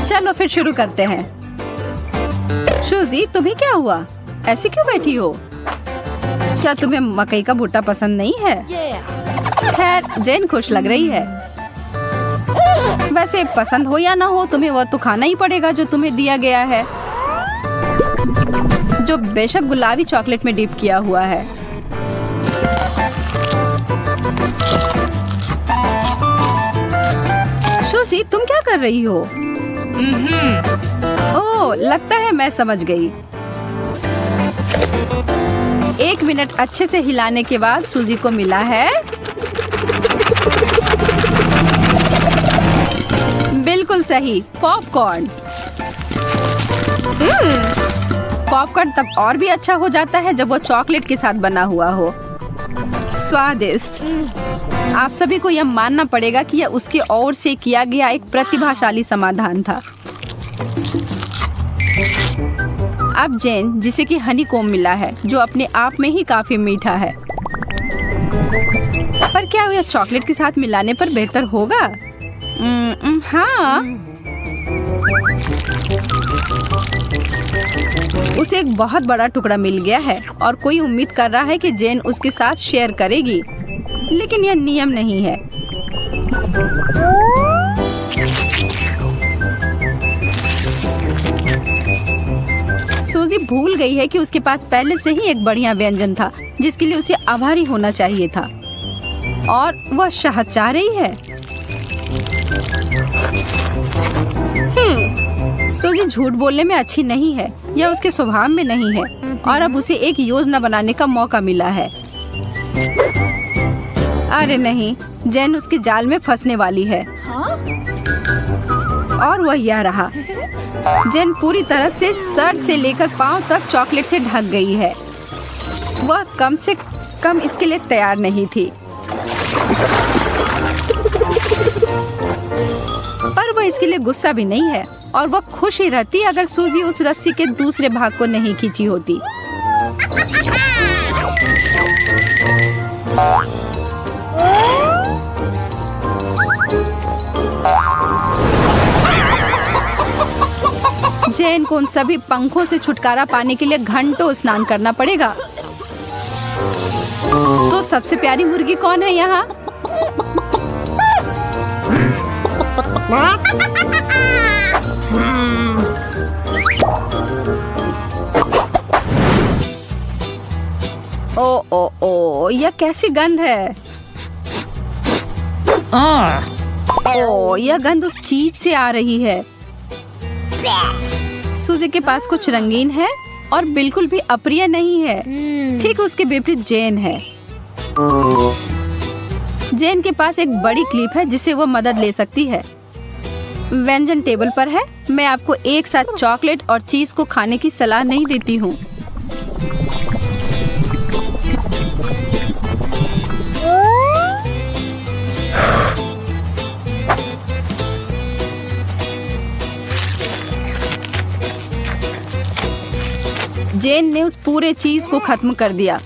चलो फिर शुरू करते हैं। सूजी, तुम्हें क्या हुआ? ऐसे क्यों बैठी हो? क्या तुम्हें मकई का भुट्टा पसंद नहीं है? खैर, जेन खुश लग रही है। वैसे पसंद हो या ना हो, तुम्हें वो तो खाना ही पड़ेगा जो तुम्हें दिया गया है, जो बेशक गुलाबी चॉकलेट में डिप किया हुआ है। सूजी, तुम क्या कर रही हो? ओह, लगता है मैं समझ गई। 1 मिनट अच्छे से हिलाने के बाद सूजी को मिला है बिल्कुल सही, पॉपकॉर्न। पॉपकॉर्न तब और भी अच्छा हो जाता है जब वो चॉकलेट के साथ बना हुआ हो। स्वादिष्ट। आप सभी को यह मानना पड़ेगा कि यह उसकी ओर से किया गया एक प्रतिभाशाली समाधान था। अब जेन, जिसे कि हनी कोम मिला है, जो अपने आप में ही काफी मीठा है। पर क्या यह चॉकलेट के साथ मिलाने पर बेहतर होगा? हाँ। उसे एक बहुत बड़ा टुकड़ा मिल गया है और कोई उम्मीद कर रहा है कि जेन उसके साथ शेयर करेगी, लेकिन यह नियम नहीं है। सूजी भूल गई है कि उसके पास पहले से ही एक बढ़िया व्यंजन था जिसके लिए उसे आभारी होना चाहिए था। और वह शहद चाह रही है। सूजी झूठ बोलने में अच्छी नहीं है, यह उसके स्वभाव में नहीं है और अब उसे एक योजना बनाने का मौका मिला है। अरे नहीं, जैन उसके जाल में फंसने वाली है। और वह यह रहा। जैन पूरी तरह से सर से लेकर पांव तक चॉकलेट से ढक गई है। वह कम से कम इसके लिए तैयार नहीं थी, पर वह इसके लिए गुस्सा भी नहीं है और वह खुश ही रहती अगर सूजी उस रस्सी के दूसरे भाग को नहीं खींची होती। जैन को उन सभी पंखों से छुटकारा पाने के लिए घंटों स्नान करना पड़ेगा। तो सबसे प्यारी मुर्गी कौन है यहाँ? ओ ओ ओ, यह कैसी गंध है? ओ, यह गंध उस चीज से आ रही है। सूजी के पास कुछ रंगीन है और बिल्कुल भी अप्रिय नहीं है। ठीक उसके विपरीत जैन है। जैन के पास एक बड़ी क्लिप है जिसे वो मदद ले सकती है। व्यंजन टेबल पर है। मैं आपको एक साथ चॉकलेट और चीज को खाने की सलाह नहीं देती हूँ। जैन ने उस पूरे चीज को खत्म कर दिया,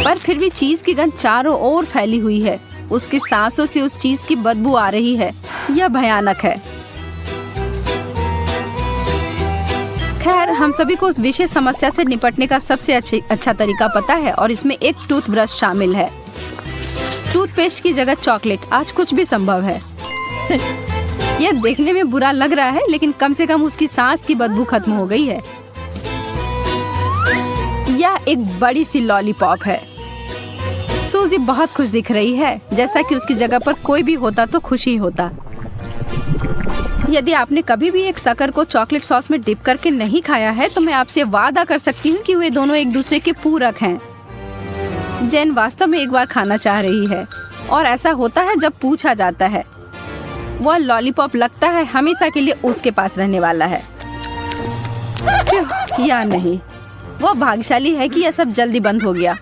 पर फिर भी चीज की गंध चारों ओर फैली हुई है। उसकी सांसों से उस चीज की बदबू आ रही है। यह भयानक है। खैर, हम सभी को उस विशेष समस्या से निपटने का सबसे अच्छा तरीका पता है और इसमें एक टूथब्रश शामिल है। टूथपेस्ट की जगह चॉकलेट, आज कुछ भी संभव है। यह देखने में बुरा लग रहा है, लेकिन कम से कम उसकी सांस की बदबू खत्म हो गई है। यह एक बड़ी सी लॉलीपॉप है। सूजी बहुत खुश दिख रही है, जैसा कि उसकी जगह पर कोई भी होता तो खुशी होता। यदि आपने कभी भी एक शक्कर को चॉकलेट सॉस में डिप करके नहीं खाया है, तो मैं आपसे वादा कर सकती हूँ कि वे दोनों एक दूसरे के पूरक हैं। जैन वास्तव में एक बार खाना चाह रही है और ऐसा होता है जब पूछा जाता है। वह लॉलीपॉप लगता है हमेशा के लिए उसके पास रहने वाला है। या नहीं, वह भाग्यशाली है कि यह सब जल्दी बंद हो गया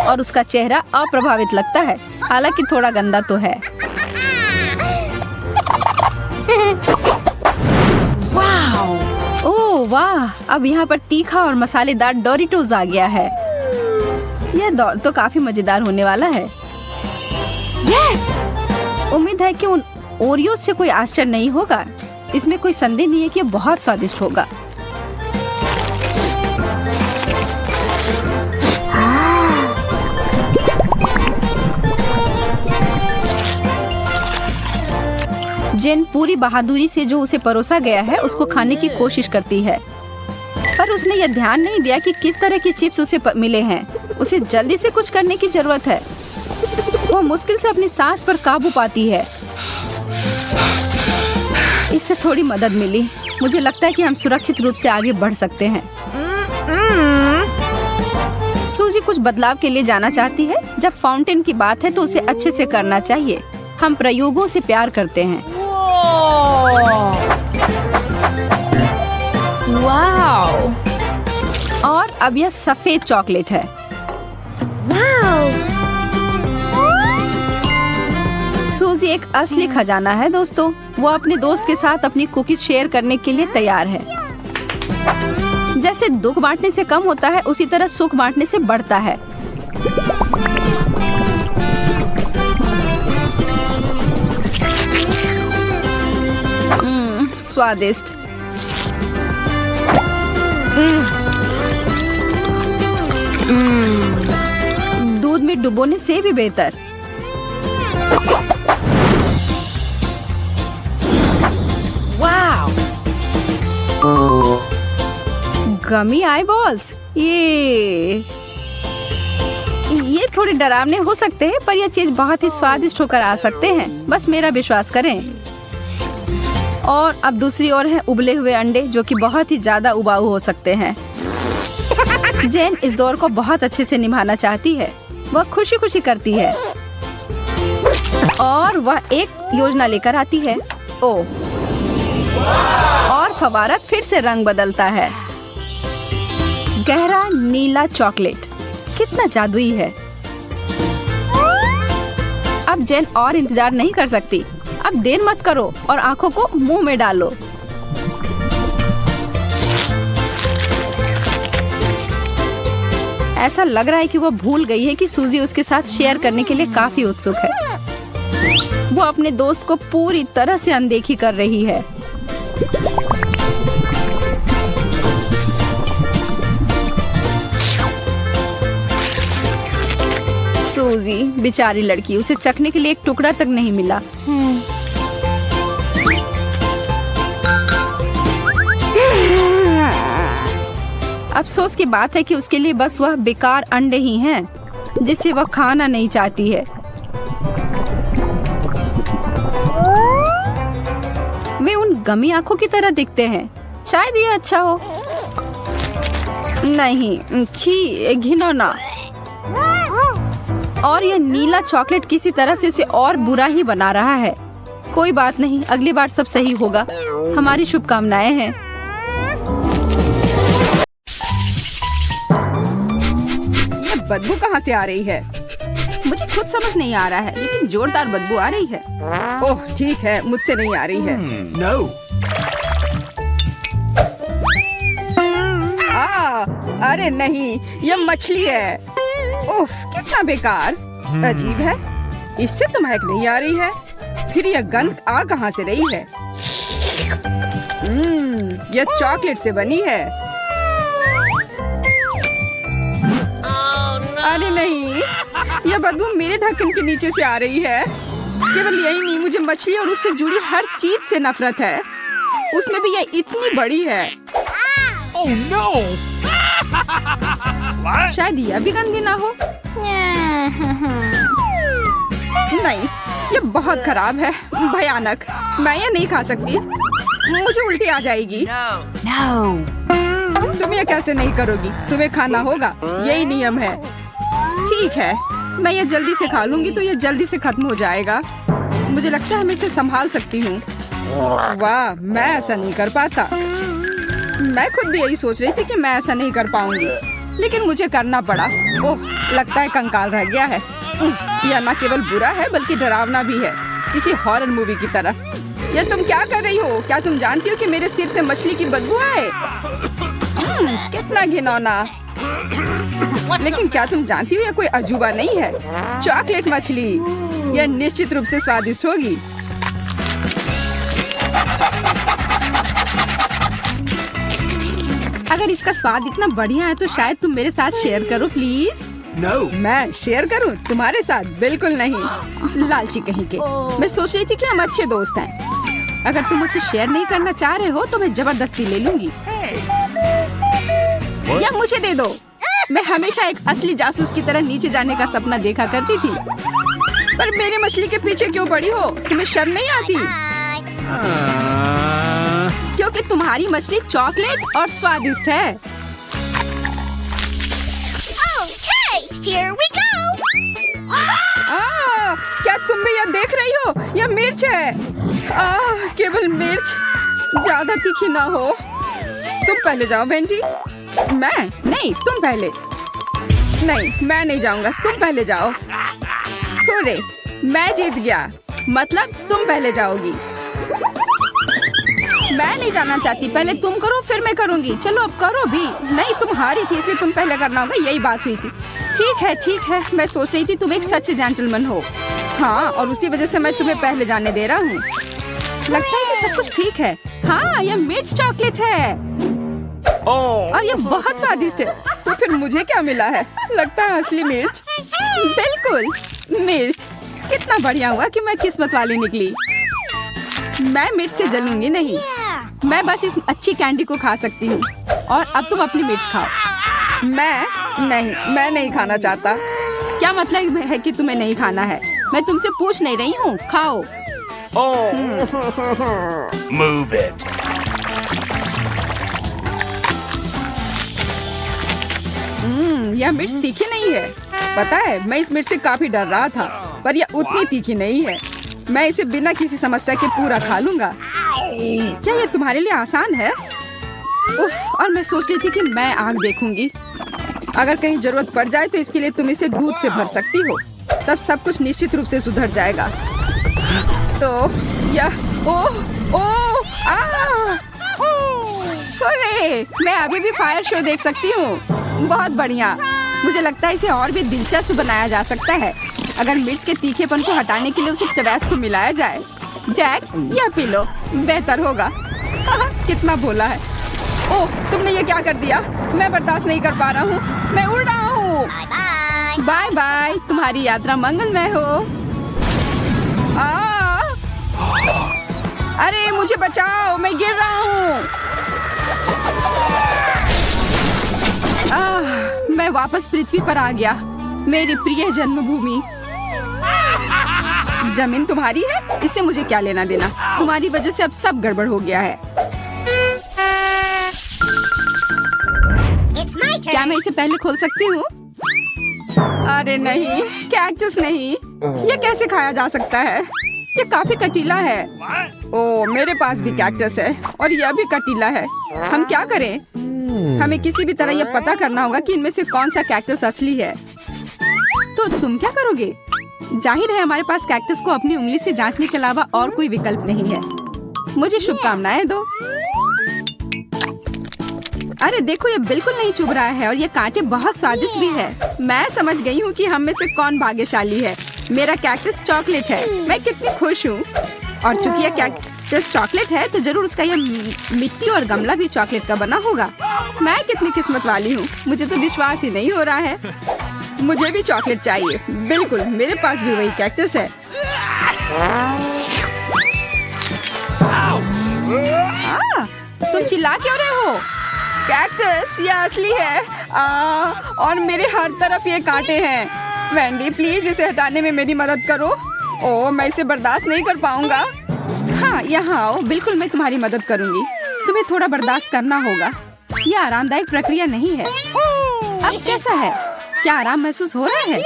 और उसका चेहरा अप्रभावित लगता है, हालांकि थोड़ा गंदा तो है। ओह वाह, अब यहाँ पर तीखा और मसालेदार डोरिटोज आ गया है। यह दौर तो काफी मजेदार होने वाला है। उम्मीद है कि उन ओरियो से कोई आश्चर्य नहीं होगा। इसमें कोई संदेह नहीं है कि यह बहुत स्वादिष्ट होगा। जैन पूरी बहादुरी से जो उसे परोसा गया है उसको खाने की कोशिश करती है, पर उसने यह ध्यान नहीं दिया कि किस तरह की चिप्स उसे मिले हैं। उसे जल्दी से कुछ करने की जरूरत है। वो मुश्किल से अपनी सांस पर काबू पाती है। इससे थोड़ी मदद मिली। मुझे लगता है कि हम सुरक्षित रूप से आगे बढ़ सकते हैं। सूजी कुछ बदलाव के लिए जाना चाहती है। जब फाउंटेन की बात है तो उसे अच्छे से करना चाहिए। हम प्रयोगों से प्यार करते हैं। वाओ! और अब यह सफेद चॉकलेट है। सूजी एक असली खजाना है दोस्तों। वो अपने दोस्त के साथ अपनी कुकीज शेयर करने के लिए तैयार है। जैसे दुख बांटने से कम होता है, उसी तरह सुख बांटने से बढ़ता है। स्वादिष्ट। दूध में डुबोने से भी बेहतर। गमी आई बॉल्स, ये थोड़े डरावने हो सकते हैं, पर यह चीज बहुत ही स्वादिष्ट होकर आ सकते हैं। बस मेरा विश्वास करें। और अब दूसरी ओर है उबले हुए अंडे, जो कि बहुत ही ज्यादा उबाऊ हो सकते हैं। जेन इस दौर को बहुत अच्छे से निभाना चाहती है। वह खुशी खुशी करती है और वह एक योजना लेकर आती है। ओह, और फव्वारा फिर से रंग बदलता है। गहरा नीला चॉकलेट, कितना जादुई है। अब जेन और इंतजार नहीं कर सकती। अब देर मत करो और आंखों को मुंह में डालो। ऐसा लग रहा है कि वो भूल गई है कि सूजी उसके साथ शेयर करने के लिए काफी उत्सुक है। वो अपने दोस्त को पूरी तरह से अनदेखी कर रही है। सूजी बेचारी लड़की, उसे चखने के लिए एक टुकड़ा तक नहीं मिला। अफसोस की बात है कि उसके लिए बस वह बेकार अंडे ही हैं, जिसे वह खाना नहीं चाहती है। वे उन गमी आंखों की तरह दिखते हैं। शायद ये अच्छा हो। नहीं, छी, घिनौना। और यह नीला चॉकलेट किसी तरह से उसे और बुरा ही बना रहा है। कोई बात नहीं, अगली बार सब सही होगा। हमारी शुभकामनाएं हैं। ये बदबू कहाँ से आ रही है? मुझे खुद समझ नहीं आ रहा है, लेकिन जोरदार बदबू आ रही है। ओह ठीक है, मुझसे नहीं आ रही है। No. अरे नहीं, ये मछली है। उफ, कितना बेकार। अजीब है, इससे तो महक नहीं आ रही है। फिर यह गंध आ कहाँ से रही है? यह चॉकलेट से बनी है। अरे नहीं, यह बदबू मेरे ढक्कन के नीचे से आ रही है। केवल यही नहीं, मुझे मछली और उससे जुड़ी हर चीज से नफरत है। उसमें भी यह इतनी बड़ी है। Oh no! शायद यह भी गंदी ना हो। नहीं, ये बहुत खराब है, भयानक। मैं ये नहीं खा सकती, मुझे उल्टी आ जाएगी। No. तुम ये कैसे नहीं करोगी? तुम्हें खाना होगा, यही नियम है। ठीक है, मैं ये जल्दी से खा लूंगी तो ये जल्दी से खत्म हो जाएगा। मुझे लगता है मैं इसे संभाल सकती हूँ। वाह, मैं ऐसा नहीं कर पाता। मैं खुद भी यही सोच रही थी कि मैं ऐसा नहीं कर पाऊंगी, लेकिन मुझे करना पड़ा। ओह, लगता है कंकाल रह गया है। यह न केवल बुरा है बल्कि डरावना भी है, किसी हॉरर मूवी की तरह। ये तुम क्या कर रही हो? क्या तुम जानती हो कि मेरे सिर से मछली की बदबू आए? कितना घिनौना। लेकिन क्या तुम जानती हो यह कोई अजूबा नहीं है? चॉकलेट मछली, यह निश्चित रूप से स्वादिष्ट होगी। अगर इसका स्वाद इतना बढ़िया है तो शायद तुम मेरे साथ शेयर करो प्लीज। No. मैं शेयर करूं तुम्हारे साथ? बिल्कुल नहीं, लालची कहीं के। मैं सोच रही थी कि हम अच्छे दोस्त हैं। अगर तुम मुझसे शेयर नहीं करना चाह रहे हो तो मैं जबरदस्ती ले लूंगी। या मुझे दे दो। मैं हमेशा एक असली जासूस की तरह नीचे जाने का सपना देखा करती थी। पर मेरे मछली के पीछे क्यों पड़ी हो? तुम्हें शर्म नहीं आती? क्योंकि तुम्हारी मछली चॉकलेट और स्वादिष्ट है। Here we go. क्या तुम भी यह देख रही हो? यह मिर्च है। केवल मिर्च, ज्यादा तीखी ना हो। तुम पहले जाओ बेंटी। मैं नहीं, तुम पहले। नहीं, मैं नहीं जाऊंगा, तुम पहले जाओ। अरे, मैं जीत गया। मतलब तुम पहले जाओगी। मैं नहीं जाना चाहती, पहले तुम करो फिर मैं करूंगी। चलो अब करो भी। नहीं, तुम हारी थी इसलिए तुम पहले करना होगा, यही बात हुई थी। ठीक है, मैं सोच रही थी तुम एक सच्चे जेंटलमैन हो। हाँ, और उसी वजह से मैं तुम्हें पहले जाने दे रहा हूँ। लगता है कि सब कुछ ठीक है। हाँ, यह मिर्च चॉकलेट है और यह बहुत स्वादिष्ट है। तो फिर मुझे क्या मिला है? लगता है असली मिर्च। बिल्कुल मिर्च। कितना बढ़िया हुआ कि मैं किस्मत वाली निकली। मैं मिर्च से जलूंगी नहीं। मैं बस इस अच्छी कैंडी को खा सकती हूँ। और अब तुम अपनी मिर्च खाओ। मैं नहीं खाना चाहता। क्या मतलब है कि तुम्हें नहीं खाना है? मैं तुमसे पूछ नहीं रही हूँ, खाओ। Move it. यह मिर्च तीखी नहीं है। पता है, मैं इस मिर्च से काफी डर रहा था, पर यह उतनी तीखी नहीं है। मैं इसे बिना किसी समस्या के पूरा खा लूंगा। क्या यह तुम्हारे लिए आसान है? उफ, और मैं सोच रही थी कि मैं आग देखूंगी। अगर कहीं जरूरत पड़ जाए तो इसके लिए तुम इसे दूध से भर सकती हो, तब सब कुछ निश्चित रूप से सुधर जाएगा। तो यह अरे, मैं अभी भी फायर शो देख सकती हूँ। बहुत बढ़िया। मुझे लगता है इसे और भी दिलचस्प बनाया जा सकता है अगर मिर्च के तीखेपन को हटाने के लिए उसे टबैस्को मिलाया जाए। जैक, यह पी लो, बेहतर होगा। कितना भोला है। ओह, तुमने ये क्या कर दिया? मैं बर्दाश्त नहीं कर पा रहा हूँ। मैं उड़ रहा हूँ। बाय बाय, तुम्हारी यात्रा मंगलमय हो। अरे मुझे बचाओ, मैं गिर रहा हूँ। मैं वापस पृथ्वी पर आ गया, मेरी प्रिय जन्मभूमि। जमीन तुम्हारी है, इससे मुझे क्या लेना देना? तुम्हारी वजह से अब सब गड़बड़ हो गया है। क्या मैं इसे पहले खोल सकती हूँ? अरे नहीं, कैक्टस नहीं। ये कैसे खाया जा सकता है? ये काफी कटीला है। ओह, मेरे पास भी कैक्टस है और यह भी कटीला है। हम क्या करें? हमें किसी भी तरह यह पता करना होगा कि इनमें से कौन सा कैक्टस असली है। तो तुम क्या करोगे? जाहिर है हमारे पास कैक्टस को अपनी उंगली से जांचने के अलावा और कोई विकल्प नहीं है। मुझे शुभकामनाएं दो। अरे देखो, ये बिल्कुल नहीं चुभ रहा है और ये कांटे बहुत स्वादिष्ट भी है। मैं समझ गई हूँ कि हम में से कौन भाग्यशाली है। मेरा कैक्टस चॉकलेट है। मैं कितनी खुश हूँ। और चूंकि यह कैक्टस चॉकलेट है तो जरूर उसका यह मिट्टी और गमला भी चॉकलेट का बना होगा। मैं कितनी किस्मत वाली हूँ। मुझे तो विश्वास ही नहीं हो रहा है। मुझे भी चॉकलेट चाहिए। बिल्कुल, मेरे पास भी वही कैक्टस है। तुम चिल्ला क्यों रहे हो? कैक्टस, ये असली है। और मेरे हर तरफ ये कांटे हैं। वेंडी, प्लीज इसे हटाने में मेरी मदद करो। ओह, मैं इसे बर्दाश्त नहीं कर पाऊंगा। हाँ, यहाँ आओ, बिल्कुल मैं तुम्हारी मदद करूंगी। तुम्हें थोड़ा बर्दाश्त करना होगा। यह आरामदायक प्रक्रिया नहीं है। अब कैसा है? क्या आराम महसूस हो रहा है?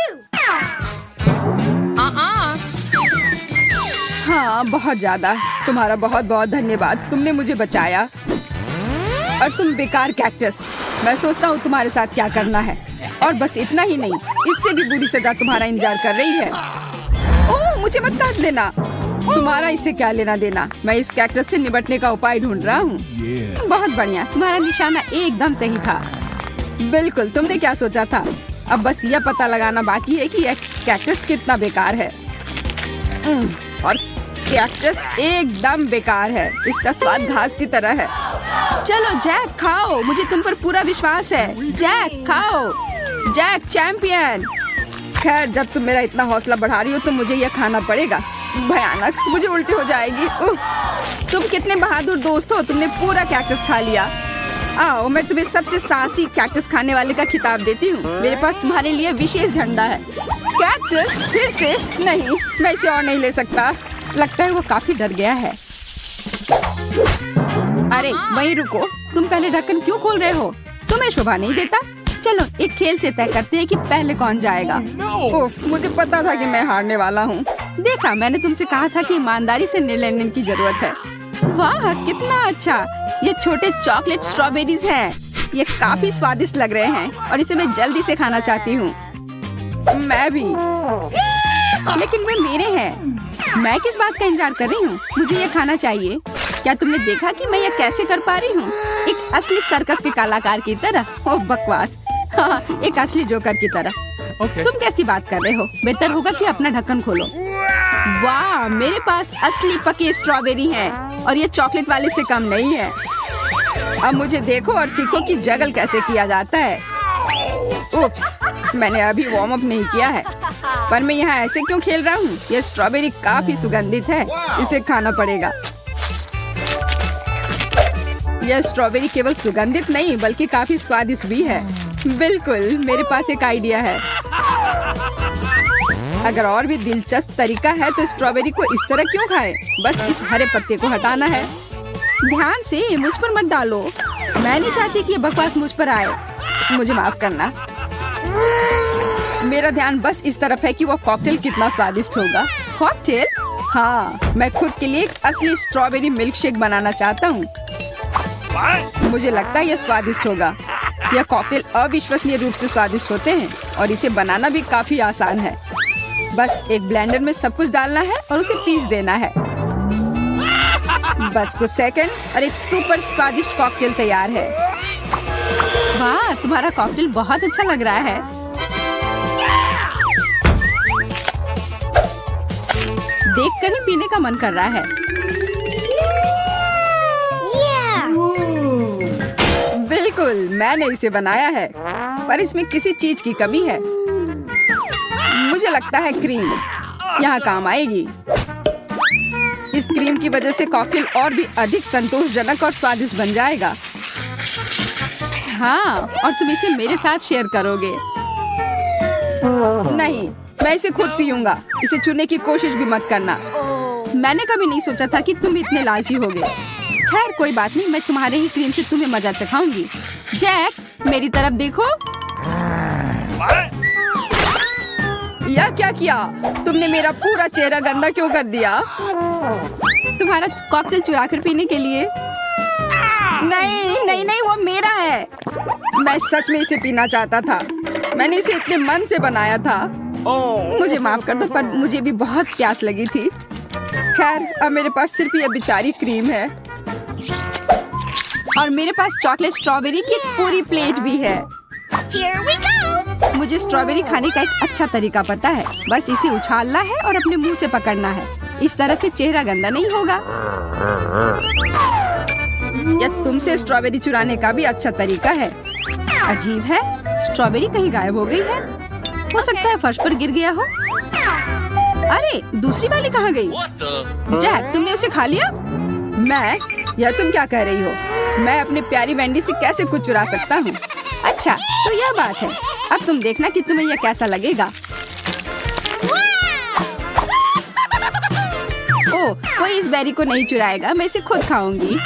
हाँ, बहुत ज्यादा। तुम्हारा बहुत बहुत धन्यवाद, तुमने मुझे बचाया। और तुम बेकार कैक्टस, मैं सोचता हूँ तुम्हारे साथ क्या करना है। और बस इतना ही नहीं, इससे भी बुरी सजा तुम्हारा इंतजार कर रही है। ओह, मुझे मत काट देना। तुम्हारा इससे क्या लेना देना? मैं इस कैक्टस से निपटने का उपाय ढूंढ रहा हूँ। बहुत बढ़िया, तुम्हारा निशाना एकदम सही था। बिल्कुल, तुमने क्या सोचा था? अब बस यह पता लगाना बाकी है कि यह कैक्टस कितना बेकार है। और कैक्टस एकदम बेकार है। इसका स्वाद घास की तरह है। चलो जैक, खाओ, मुझे तुम पर पूरा विश्वास है। जैक, खाओ। Jack champion. खैर, जब तुम मेरा इतना हौसला बढ़ा रही हो तो मुझे यह खाना पड़ेगा। भयानक, मुझे उल्टी हो जाएगी। तुम कितने बहादुर दोस्त हो, तुमने पूरा कैक्टस खा लिया। आओ, मैं तुम्हें सबसे साहसी कैक्टस खाने वाले का खिताब देती हूँ। मेरे पास तुम्हारे लिए विशेष झंडा है। कैक्टस, फिर से नहीं, मैं इसे और नहीं ले सकता। लगता है वो काफी डर गया है। अरे वहीं रुको, तुम पहले ढक्कन क्यों खोल रहे हो? तुम्हें शोभा नहीं देता? चलो एक खेल से तय करते हैं कि पहले कौन जाएगा। उफ, मुझे पता था कि मैं हारने वाला हूँ। देखा, मैंने तुमसे कहा था कि ईमानदारी से निर्णय लेने की जरूरत है। वाह, कितना अच्छा। ये छोटे चॉकलेट स्ट्रॉबेरीज हैं। ये काफी स्वादिष्ट लग रहे हैं और इसे मैं जल्दी से खाना चाहती हूँ। मैं भी, लेकिन वे मेरे हैं। मैं किस बात का इंतजार कर रही हूँ? मुझे ये खाना चाहिए। क्या तुमने देखा कि मैं ये कैसे कर पा रही हूँ? एक असली सर्कस के कलाकार की तरह। ओह बकवास। हाँ, एक असली जोकर की तरह। तुम कैसी बात कर रहे हो? बेहतर होगा कि अपना ढक्कन खोलो। वाह, मेरे पास असली पके स्ट्रॉबेरी हैं और ये चॉकलेट वाले से कम नहीं है। अब मुझे देखो और सीखो कि जगल कैसे किया जाता है। उप्स, मैंने अभी वार्म अप नहीं किया है। पर मैं यहाँ ऐसे क्यों खेल रहा हूँ? ये स्ट्रॉबेरी काफी सुगंधित है, इसे खाना पड़ेगा। यह स्ट्रॉबेरी केवल सुगंधित नहीं बल्कि काफी स्वादिष्ट भी है। बिल्कुल, मेरे पास एक आइडिया है। अगर और भी दिलचस्प तरीका है तो स्ट्रॉबेरी को इस तरह क्यों खाएं? बस इस हरे पत्ते को हटाना है। ध्यान से, मुझ पर मत डालो। मैं नहीं चाहती कि ये बकवास मुझ पर आए। मुझे माफ करना। मेरा ध्यान बस इस तरफ है कि वो कॉकटेल कितना स्वादिष्ट होगा। कॉकटेल? हाँ, मैं खुद के लिए एक असली स्ट्रॉबेरी मिल्क शेक बनाना चाहता हूँ। मुझे लगता है ये स्वादिष्ट होगा। यह कॉकटेल अविश्वसनीय रूप से स्वादिष्ट होते हैं और इसे बनाना भी काफी आसान है। बस एक ब्लेंडर में सब कुछ डालना है और उसे पीस देना है। बस कुछ सेकंड और एक सुपर स्वादिष्ट कॉकटेल तैयार है। वाह, तुम्हारा कॉकटेल बहुत अच्छा लग रहा है। देखकर ही पीने का मन कर रहा है। बिल्कुल, मैंने इसे बनाया है, पर इसमें किसी चीज की कमी है। मुझे लगता है क्रीम यहाँ काम आएगी। इस क्रीम की वजह से कॉकटेल और भी अधिक संतोषजनक और स्वादिष्ट बन जाएगा। हाँ, और तुम इसे मेरे साथ शेयर करोगे। नहीं, मैं इसे खुद पीऊंगा। इसे चुनने की कोशिश भी मत करना। मैंने कभी नहीं सोचा था कि तुम इतने लालची होगे। खैर कोई बात नहीं, मैं तुम्हारे ही क्रीम से तुम्हें मजा चखाऊंगी। जैक, मेरी तरफ देखो। यह क्या किया? तुमने मेरा पूरा चेहरा गंदा क्यों कर दिया? तुम्हारा कॉकटेल चुरा कर पीने के लिए? नहीं नहीं नहीं, वो मेरा है। मैं सच में इसे पीना चाहता था। मैंने इसे इतने मन से बनाया था। मुझे माफ कर दो, पर मुझे भी बहुत प्यास लगी थी। खैर, अब मेरे पास सिर्फ ये बेचारी क्रीम है और मेरे पास चॉकलेट स्ट्रॉबेरी की पूरी प्लेट भी है। Here we go! मुझे स्ट्रॉबेरी खाने का एक अच्छा तरीका पता है। बस इसे उछालना है और अपने मुंह से पकड़ना है। इस तरह से चेहरा गंदा नहीं होगा। यह तुमसे स्ट्रॉबेरी चुराने का भी अच्छा तरीका है। अजीब है, स्ट्रॉबेरी कहीं गायब हो गई है। हो सकता है फर्श पर गिर गया हो। अरे, दूसरी वाली कहाँ गई? जैक, तुमने उसे खा लिया? मैं? यह तुम क्या कह रही हो? मैं अपनी प्यारी वेंडी से कैसे कुछ चुरा सकता हूँ? अच्छा, तो यह बात है। अब तुम देखना कि तुम्हें यह कैसा लगेगा। ओह, कोई इस बेरी को नहीं चुराएगा। मैं इसे खुद खाऊंगी।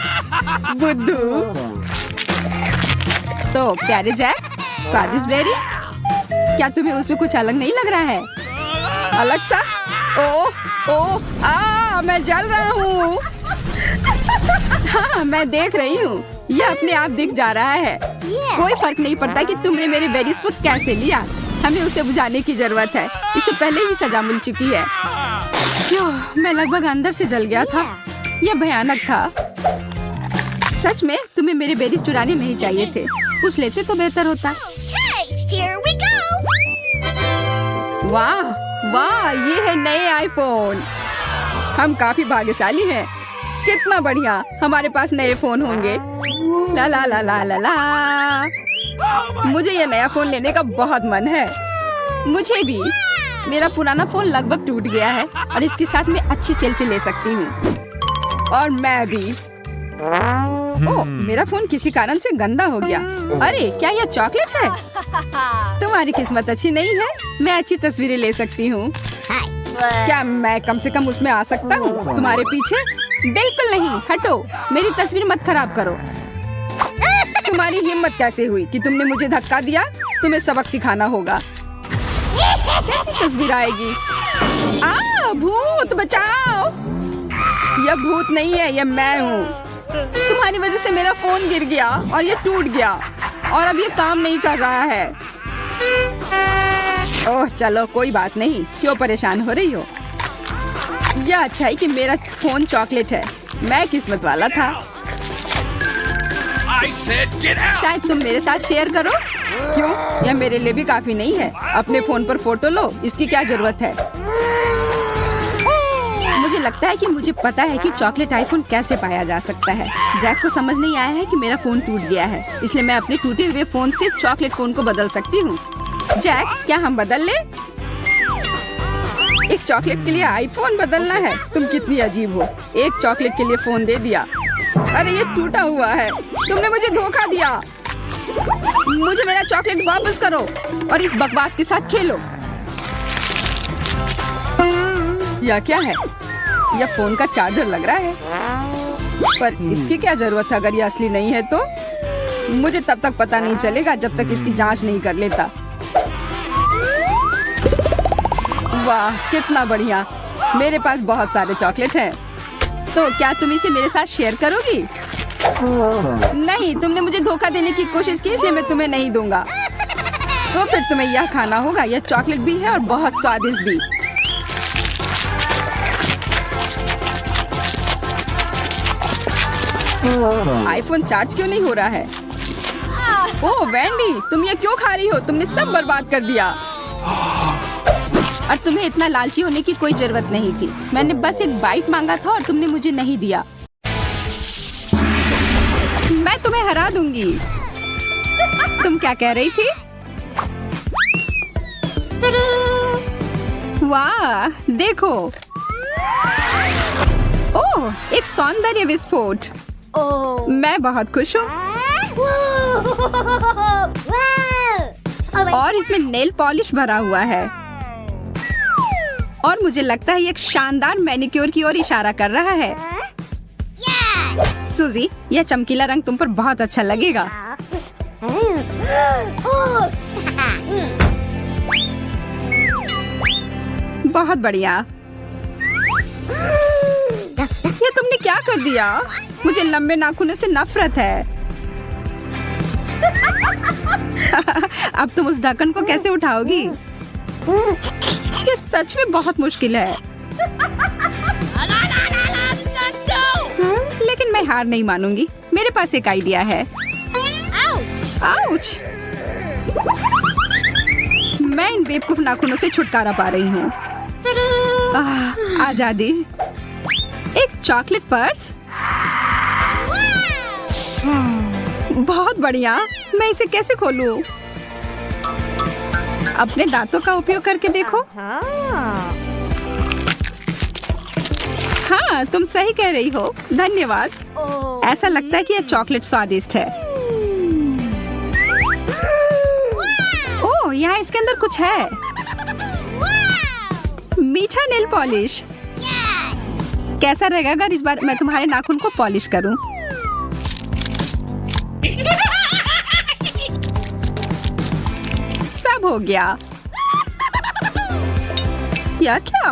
बुद्धू। तो प्यारे जैक, स्वादिष्ट बेरी, क्या तुम्हें उसमें कुछ अलग नहीं लग रहा है? अलग सा? ओह ओह, मैं जल रहा हूँ। हाँ, मैं देख रही हूँ। यह अपने आप दिख जा रहा है। कोई फर्क नहीं पड़ता कि तुमने मेरे बेरीज को कैसे लिया। हमें उसे बुझाने की जरूरत है। इसे पहले ही सजा मिल चुकी है। क्यों, मैं लगभग अंदर से जल गया था। यह भयानक था। सच में तुम्हें मेरे बेरीज चुराने नहीं चाहिए थे। कुछ लेते तो बेहतर होता। Okay, here we go! वाह वाह, ये है नए आईफोन। हम काफी भाग्यशाली हैं। कितना बढ़िया, हमारे पास नए फोन होंगे। ला ला ला ला ला ला। मुझे ये नया फोन लेने का बहुत मन है। मुझे भी। मेरा पुराना फोन लगभग टूट गया है और इसके साथ मैं अच्छी सेल्फी ले सकती हूँ। और मैं भी। ओह, मेरा फोन किसी कारण से गंदा हो गया। अरे, क्या यह चॉकलेट है? तुम्हारी किस्मत अच्छी नहीं है। मैं अच्छी तस्वीरें ले सकती हूँ। क्या मैं कम से कम उसमें आ सकता हूँ तुम्हारे पीछे? बिल्कुल नहीं, हटो। मेरी तस्वीर मत खराब करो। तुम्हारी हिम्मत कैसे हुई कि तुमने मुझे धक्का दिया? तुम्हें सबक सिखाना होगा। कैसी तस्वीर आएगी? भूत बचाओ! यह भूत नहीं है, यह मैं हूँ। तुम्हारी वजह से मेरा फोन गिर गया और ये टूट गया और अब ये काम नहीं कर रहा है। ओह, चलो कोई बात नहीं। क्यों परेशान हो रही हो? यह अच्छा है कि मेरा फोन चॉकलेट है। मैं किस्मत वाला था। शायद तुम मेरे साथ शेयर करो। क्यों? यह मेरे लिए भी काफी नहीं है। अपने फोन पर फोटो लो, इसकी क्या जरूरत है? मुझे लगता है कि मुझे पता है कि चॉकलेट आईफोन कैसे पाया जा सकता है। जैक को समझ नहीं आया है कि मेरा फोन टूट गया है, इसलिए मैं अपने टूटे हुए फोन से चॉकलेट फोन को बदल सकती हूँ। जैक, क्या हम बदल ले? एक चॉकलेट के लिए आईफोन बदलना है? तुम कितनी अजीब हो। एक चॉकलेट के लिए फोन दे दिया। अरे, ये टूटा हुआ है। तुमने मुझे धोखा दिया। मुझे मेरा चॉकलेट वापस करो और इस बकवास के साथ खेलो। यह क्या है? यह फोन का चार्जर लग रहा है, पर इसकी क्या जरूरत है? अगर यह असली नहीं है तो मुझे तब तक पता नहीं चलेगा जब तक इसकी जांच नहीं कर लेता। वाह, कितना बढ़िया! मेरे पास बहुत सारे चॉकलेट हैं। तो क्या तुम इसे मेरे साथ शेयर करोगी? नहीं, तुमने मुझे धोखा देने की कोशिश की, इसलिए मैं तुम्हें नहीं दूंगा। तो फिर तुम्हें यह खाना होगा। यह चॉकलेट भी है और बहुत स्वादिष्ट भी। आईफोन चार्ज क्यों नहीं हो रहा है? ओह वेंडी, तुम ये क्यों खा रही हो? तुमने सब बर्बाद कर दिया। और तुम्हें इतना लालची होने की कोई जरूरत नहीं थी। मैंने बस एक बाइट मांगा था और तुमने मुझे नहीं दिया। मैं तुम्हें हरा दूंगी। तुम क्या कह रही थी? वाह, देखो। ओह, एक सौंदर्य विस्फोट। मैं बहुत खुश हूँ। और इसमें नेल पॉलिश भरा हुआ है और मुझे लगता है ये एक शानदार मैनिक्योर की ओर इशारा कर रहा है। सूजी, यह चमकीला रंग तुम पर बहुत अच्छा लगेगा। बहुत बढ़िया। ये तुमने क्या कर दिया? मुझे लंबे नाखूनों से नफरत है। अब तुम उस ढक्कन को कैसे उठाओगी? ये सच में बहुत मुश्किल है। लेकिन मैं हार नहीं मानूंगी। मेरे पास एक आइडिया है। आउच! मैं इन बेवकूफ नाखूनों से छुटकारा पा रही हूँ। आजादी। एक चॉकलेट पर्स। बहुत बढ़िया। मैं इसे कैसे खोलूं? अपने दांतों का उपयोग करके देखो। हाँ, तुम सही कह रही हो। धन्यवाद। ऐसा लगता है कि यह चॉकलेट स्वादिष्ट है। ओह, यहाँ इसके अंदर कुछ है। मीठा नेल पॉलिश। कैसा रहेगा अगर इस बार मैं तुम्हारे नाखून को पॉलिश करूं? सब हो गया। या क्या?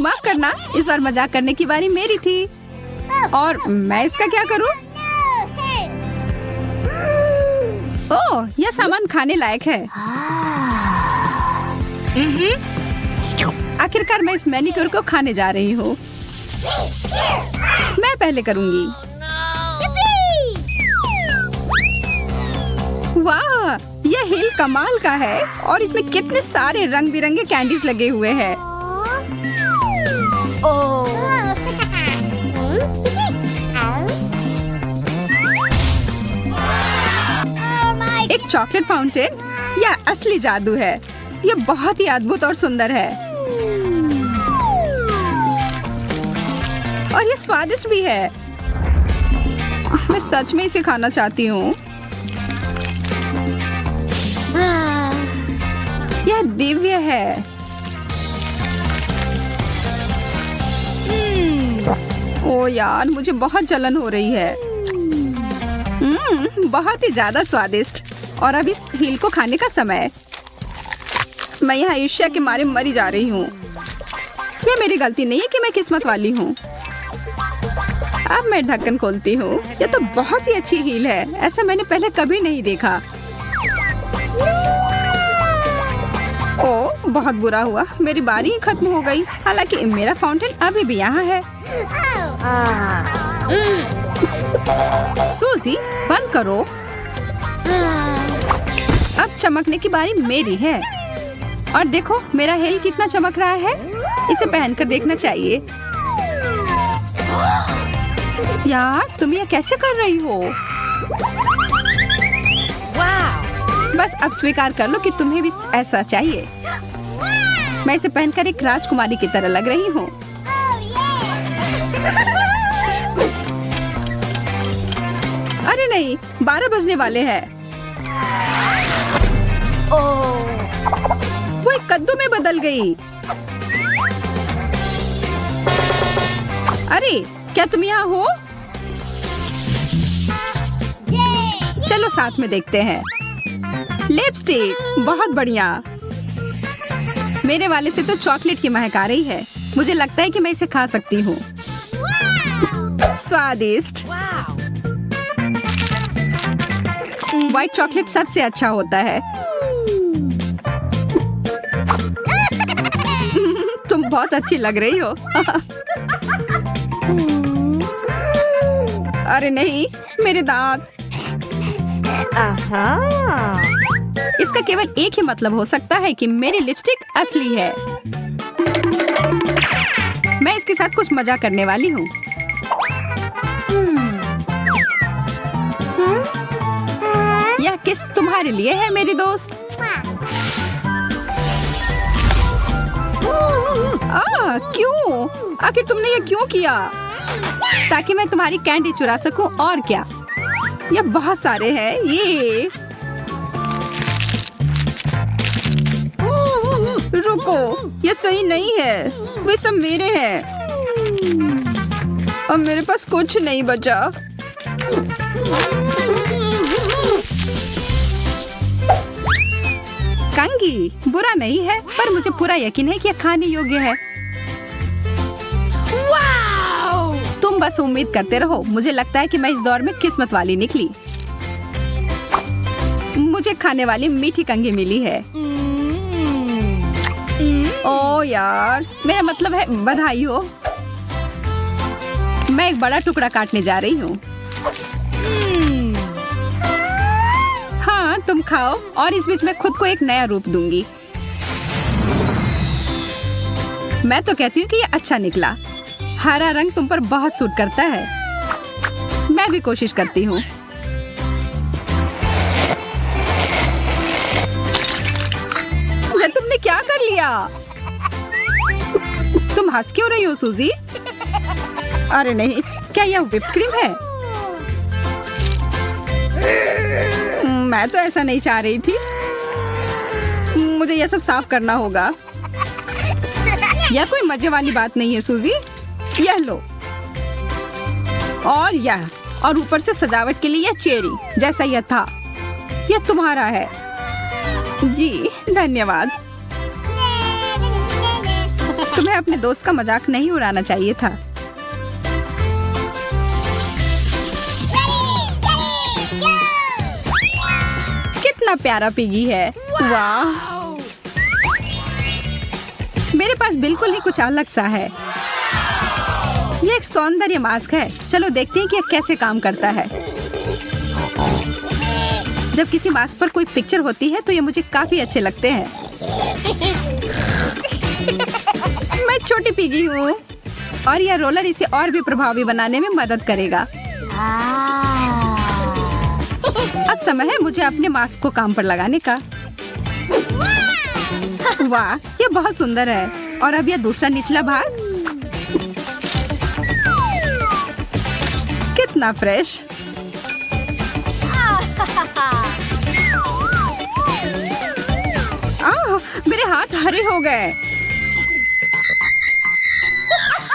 माफ करना, इस बार मजाक करने की बारी मेरी थी। और मैं इसका क्या करूं? ओह, यह सामान खाने लायक है। आखिरकार मैं इस मैनिक्योर को खाने जा रही हूँ। मैं पहले करूंगी। वाह, यह हिल कमाल का है और इसमें कितने सारे रंग बिरंगे कैंडीज लगे हुए हैं। एक चॉकलेट फाउंटेन। यह असली जादू है। यह बहुत ही अद्भुत और सुंदर है और यह स्वादिष्ट भी है। मैं सच में इसे खाना चाहती हूँ। यह दिव्य है। ओ यार, मुझे बहुत जलन हो रही है। बहुत ही ज्यादा स्वादिष्ट। और अब इस हील को खाने का समय। मैं यहाँ ईर्ष्या के मारे मरी जा रही हूँ। यह मेरी गलती नहीं है कि मैं किस्मत वाली हूँ। अब मैं ढक्कन खोलती हूँ। यह तो बहुत ही अच्छी हील है। ऐसा मैंने पहले कभी नहीं देखा। ओह, बहुत बुरा हुआ। मेरी बारी ही खत्म हो गई। हालांकि मेरा फाउंटेन अभी भी यहाँ है। सूजी, बंद करो। अब चमकने की बारी मेरी है। और देखो मेरा हेल कितना चमक रहा है। इसे पहनकर देखना चाहिए। यार, तुम ये कैसे कर रही हो? बस अब स्वीकार कर लो कि तुम्हें भी ऐसा चाहिए। मैं इसे पहनकर एक राजकुमारी की तरह लग रही हूँ। अरे नहीं, 12 बजने वाले हैं। वो एक कद्दू में बदल गई। अरे क्या तुम यहाँ हो? चलो साथ में देखते हैं। लिपस्टिक, बहुत बढ़िया। मेरे वाले से तो चॉकलेट की महक आ रही है। मुझे लगता है कि मैं इसे खा सकती हूँ। स्वादिष्ट। व्हाइट चॉकलेट सबसे अच्छा होता है। तुम बहुत अच्छी लग रही हो। अरे नहीं, मेरे दांत। इसका केवल एक ही मतलब हो सकता है कि मेरी लिपस्टिक असली है। मैं इसके साथ कुछ मजा करने वाली हूँ। यह किस तुम्हारे लिए है मेरी दोस्त। क्यों? आखिर तुमने ये क्यों किया? ताकि मैं तुम्हारी कैंडी चुरा सकूं, और क्या। ये बहुत सारे हैं। ये रुको, ये सही नहीं है। वे सब मेरे हैं। अब मेरे पास कुछ नहीं बचा। कंगी बुरा नहीं है, पर मुझे पूरा यकीन है कि यह खाने योग्य है। तुम बस उम्मीद करते रहो। मुझे लगता है कि मैं इस दौर में किस्मत वाली निकली। मुझे खाने वाली मीठी कंगी मिली है। ओ यार, मेरा मतलब है बधाई हो। मैं एक बड़ा टुकड़ा काटने जा रही हूँ। हाँ, तुम खाओ और इस बीच मैं खुद को एक नया रूप दूंगी। मैं तो कहती हूँ कि ये अच्छा निकला। हरा रंग तुम पर बहुत सूट करता है। मैं भी कोशिश करती हूँ। तुमने क्या कर लिया? तुम हंस क्यों रही हो सूजी? अरे नहीं, क्या यह व्हिप क्रीम है? मैं तो ऐसा नहीं चाह रही थी। मुझे यह सब साफ करना होगा। यह कोई मजे वाली बात नहीं है सूजी। यह लो, और यह, और ऊपर से सजावट के लिए यह चेरी जैसा यह था। यह तुम्हारा है। जी धन्यवाद। तुम्हें अपने दोस्त का मजाक नहीं उड़ाना चाहिए था। कितना प्यारा पिगी है। वाह, मेरे पास बिल्कुल ही कुछ अलग सा है। ये एक सौंदर्य मास्क है। चलो देखते हैं कि यह कैसे काम करता है। जब किसी मास्क पर कोई पिक्चर होती है तो ये मुझे काफी अच्छे लगते हैं। मैं छोटी पिगी हूँ और यह रोलर इसे और भी प्रभावी बनाने में मदद करेगा। अब समय है मुझे अपने मास्क को काम पर लगाने का। वाह, यह बहुत सुंदर है। और अब यह दूसरा निचला भाग कितना फ्रेश। मेरे हाथ हरे हो गए।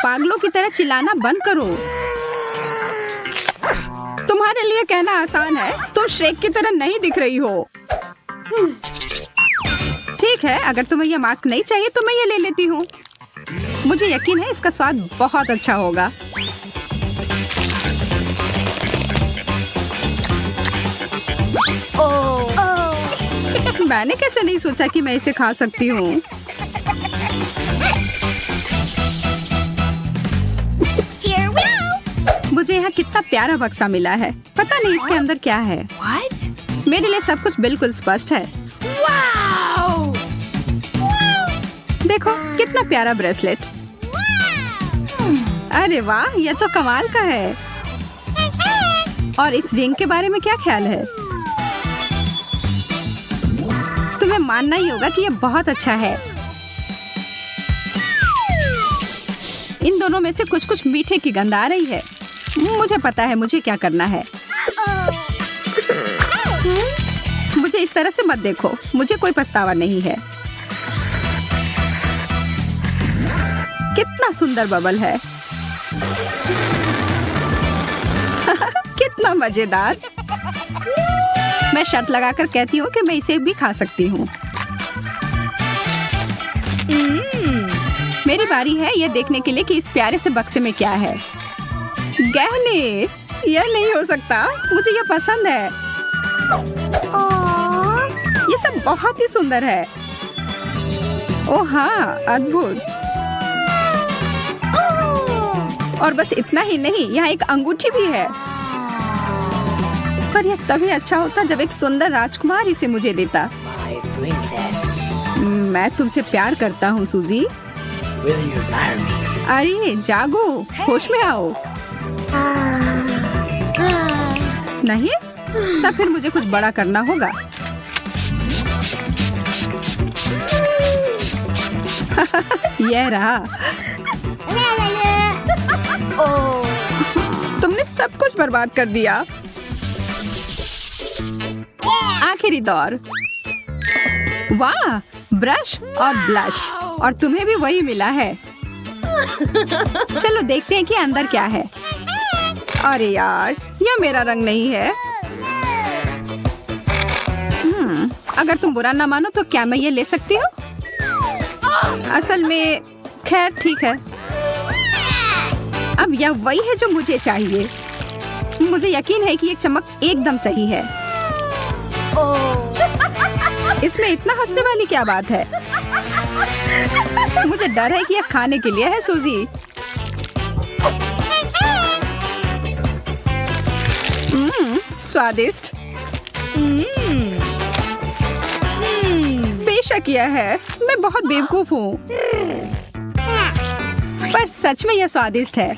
पागलों की तरह चिल्लाना बंद करो। तुम्हारे लिए कहना आसान है। तुम श्रेक की तरह नहीं दिख रही हो। ठीक है, अगर तुम्हें यह मास्क नहीं चाहिए तो मैं ये ले लेती हूँ। मुझे यकीन है इसका स्वाद बहुत अच्छा होगा। मैंने कैसे नहीं सोचा कि मैं इसे खा सकती हूँ। Here we go. मुझे यहाँ कितना प्यारा बक्सा मिला है। पता नहीं इसके अंदर क्या है। मेरे लिए सब कुछ बिल्कुल स्पष्ट है। देखो कितना प्यारा ब्रेसलेट। अरे वाह, यह तो कमाल का है। और इस रिंग के बारे में क्या ख्याल है? तुम्हें मानना ही होगा कि यह बहुत अच्छा है। इन दोनों में से कुछ कुछ मीठे की गंध आ रही है। मुझे पता है मुझे क्या करना है। मुझे इस तरह से मत देखो। मुझे कोई पछतावा नहीं है। कितना सुंदर बबल है। कितना मजेदार। मैं शर्त लगाकर कहती हूँ कि मैं इसे भी खा सकती हूँ। मेरी बारी है ये देखने के लिए कि इस प्यारे से बक्से में क्या है। गहने। यह नहीं हो सकता, मुझे यह पसंद है। ये सब बहुत ही सुंदर है। ओह हाँ, अद्भुत। और बस इतना ही नहीं, यहाँ एक अंगूठी भी है। पर यह तभी अच्छा होता जब एक सुंदर राजकुमार इसे मुझे देता। मैं तुमसे प्यार करता हूँ सूजी। अरे जागो, होश में आओ। नहीं? तब फिर मुझे कुछ बड़ा करना होगा। यह रहा। तुमने सब कुछ बर्बाद कर दिया। आखिरी दौर। वाह, ब्रश और ब्लश, और तुम्हें भी वही मिला है। चलो देखते हैं कि अंदर क्या है। अरे यार, यह मेरा रंग नहीं है। अगर तुम बुरा ना मानो तो क्या मैं ये ले सकती हूँ? असल में खैर ठीक है। अब यह वही है जो मुझे चाहिए। मुझे यकीन है कि ये चमक एकदम सही है। इसमें इतना हंसने वाली क्या बात है? मुझे डर है कि यह खाने के लिए है सूजी। स्वादिष्ट। बेशक यह है। मैं बहुत बेवकूफ हूँ, पर सच में यह स्वादिष्ट है।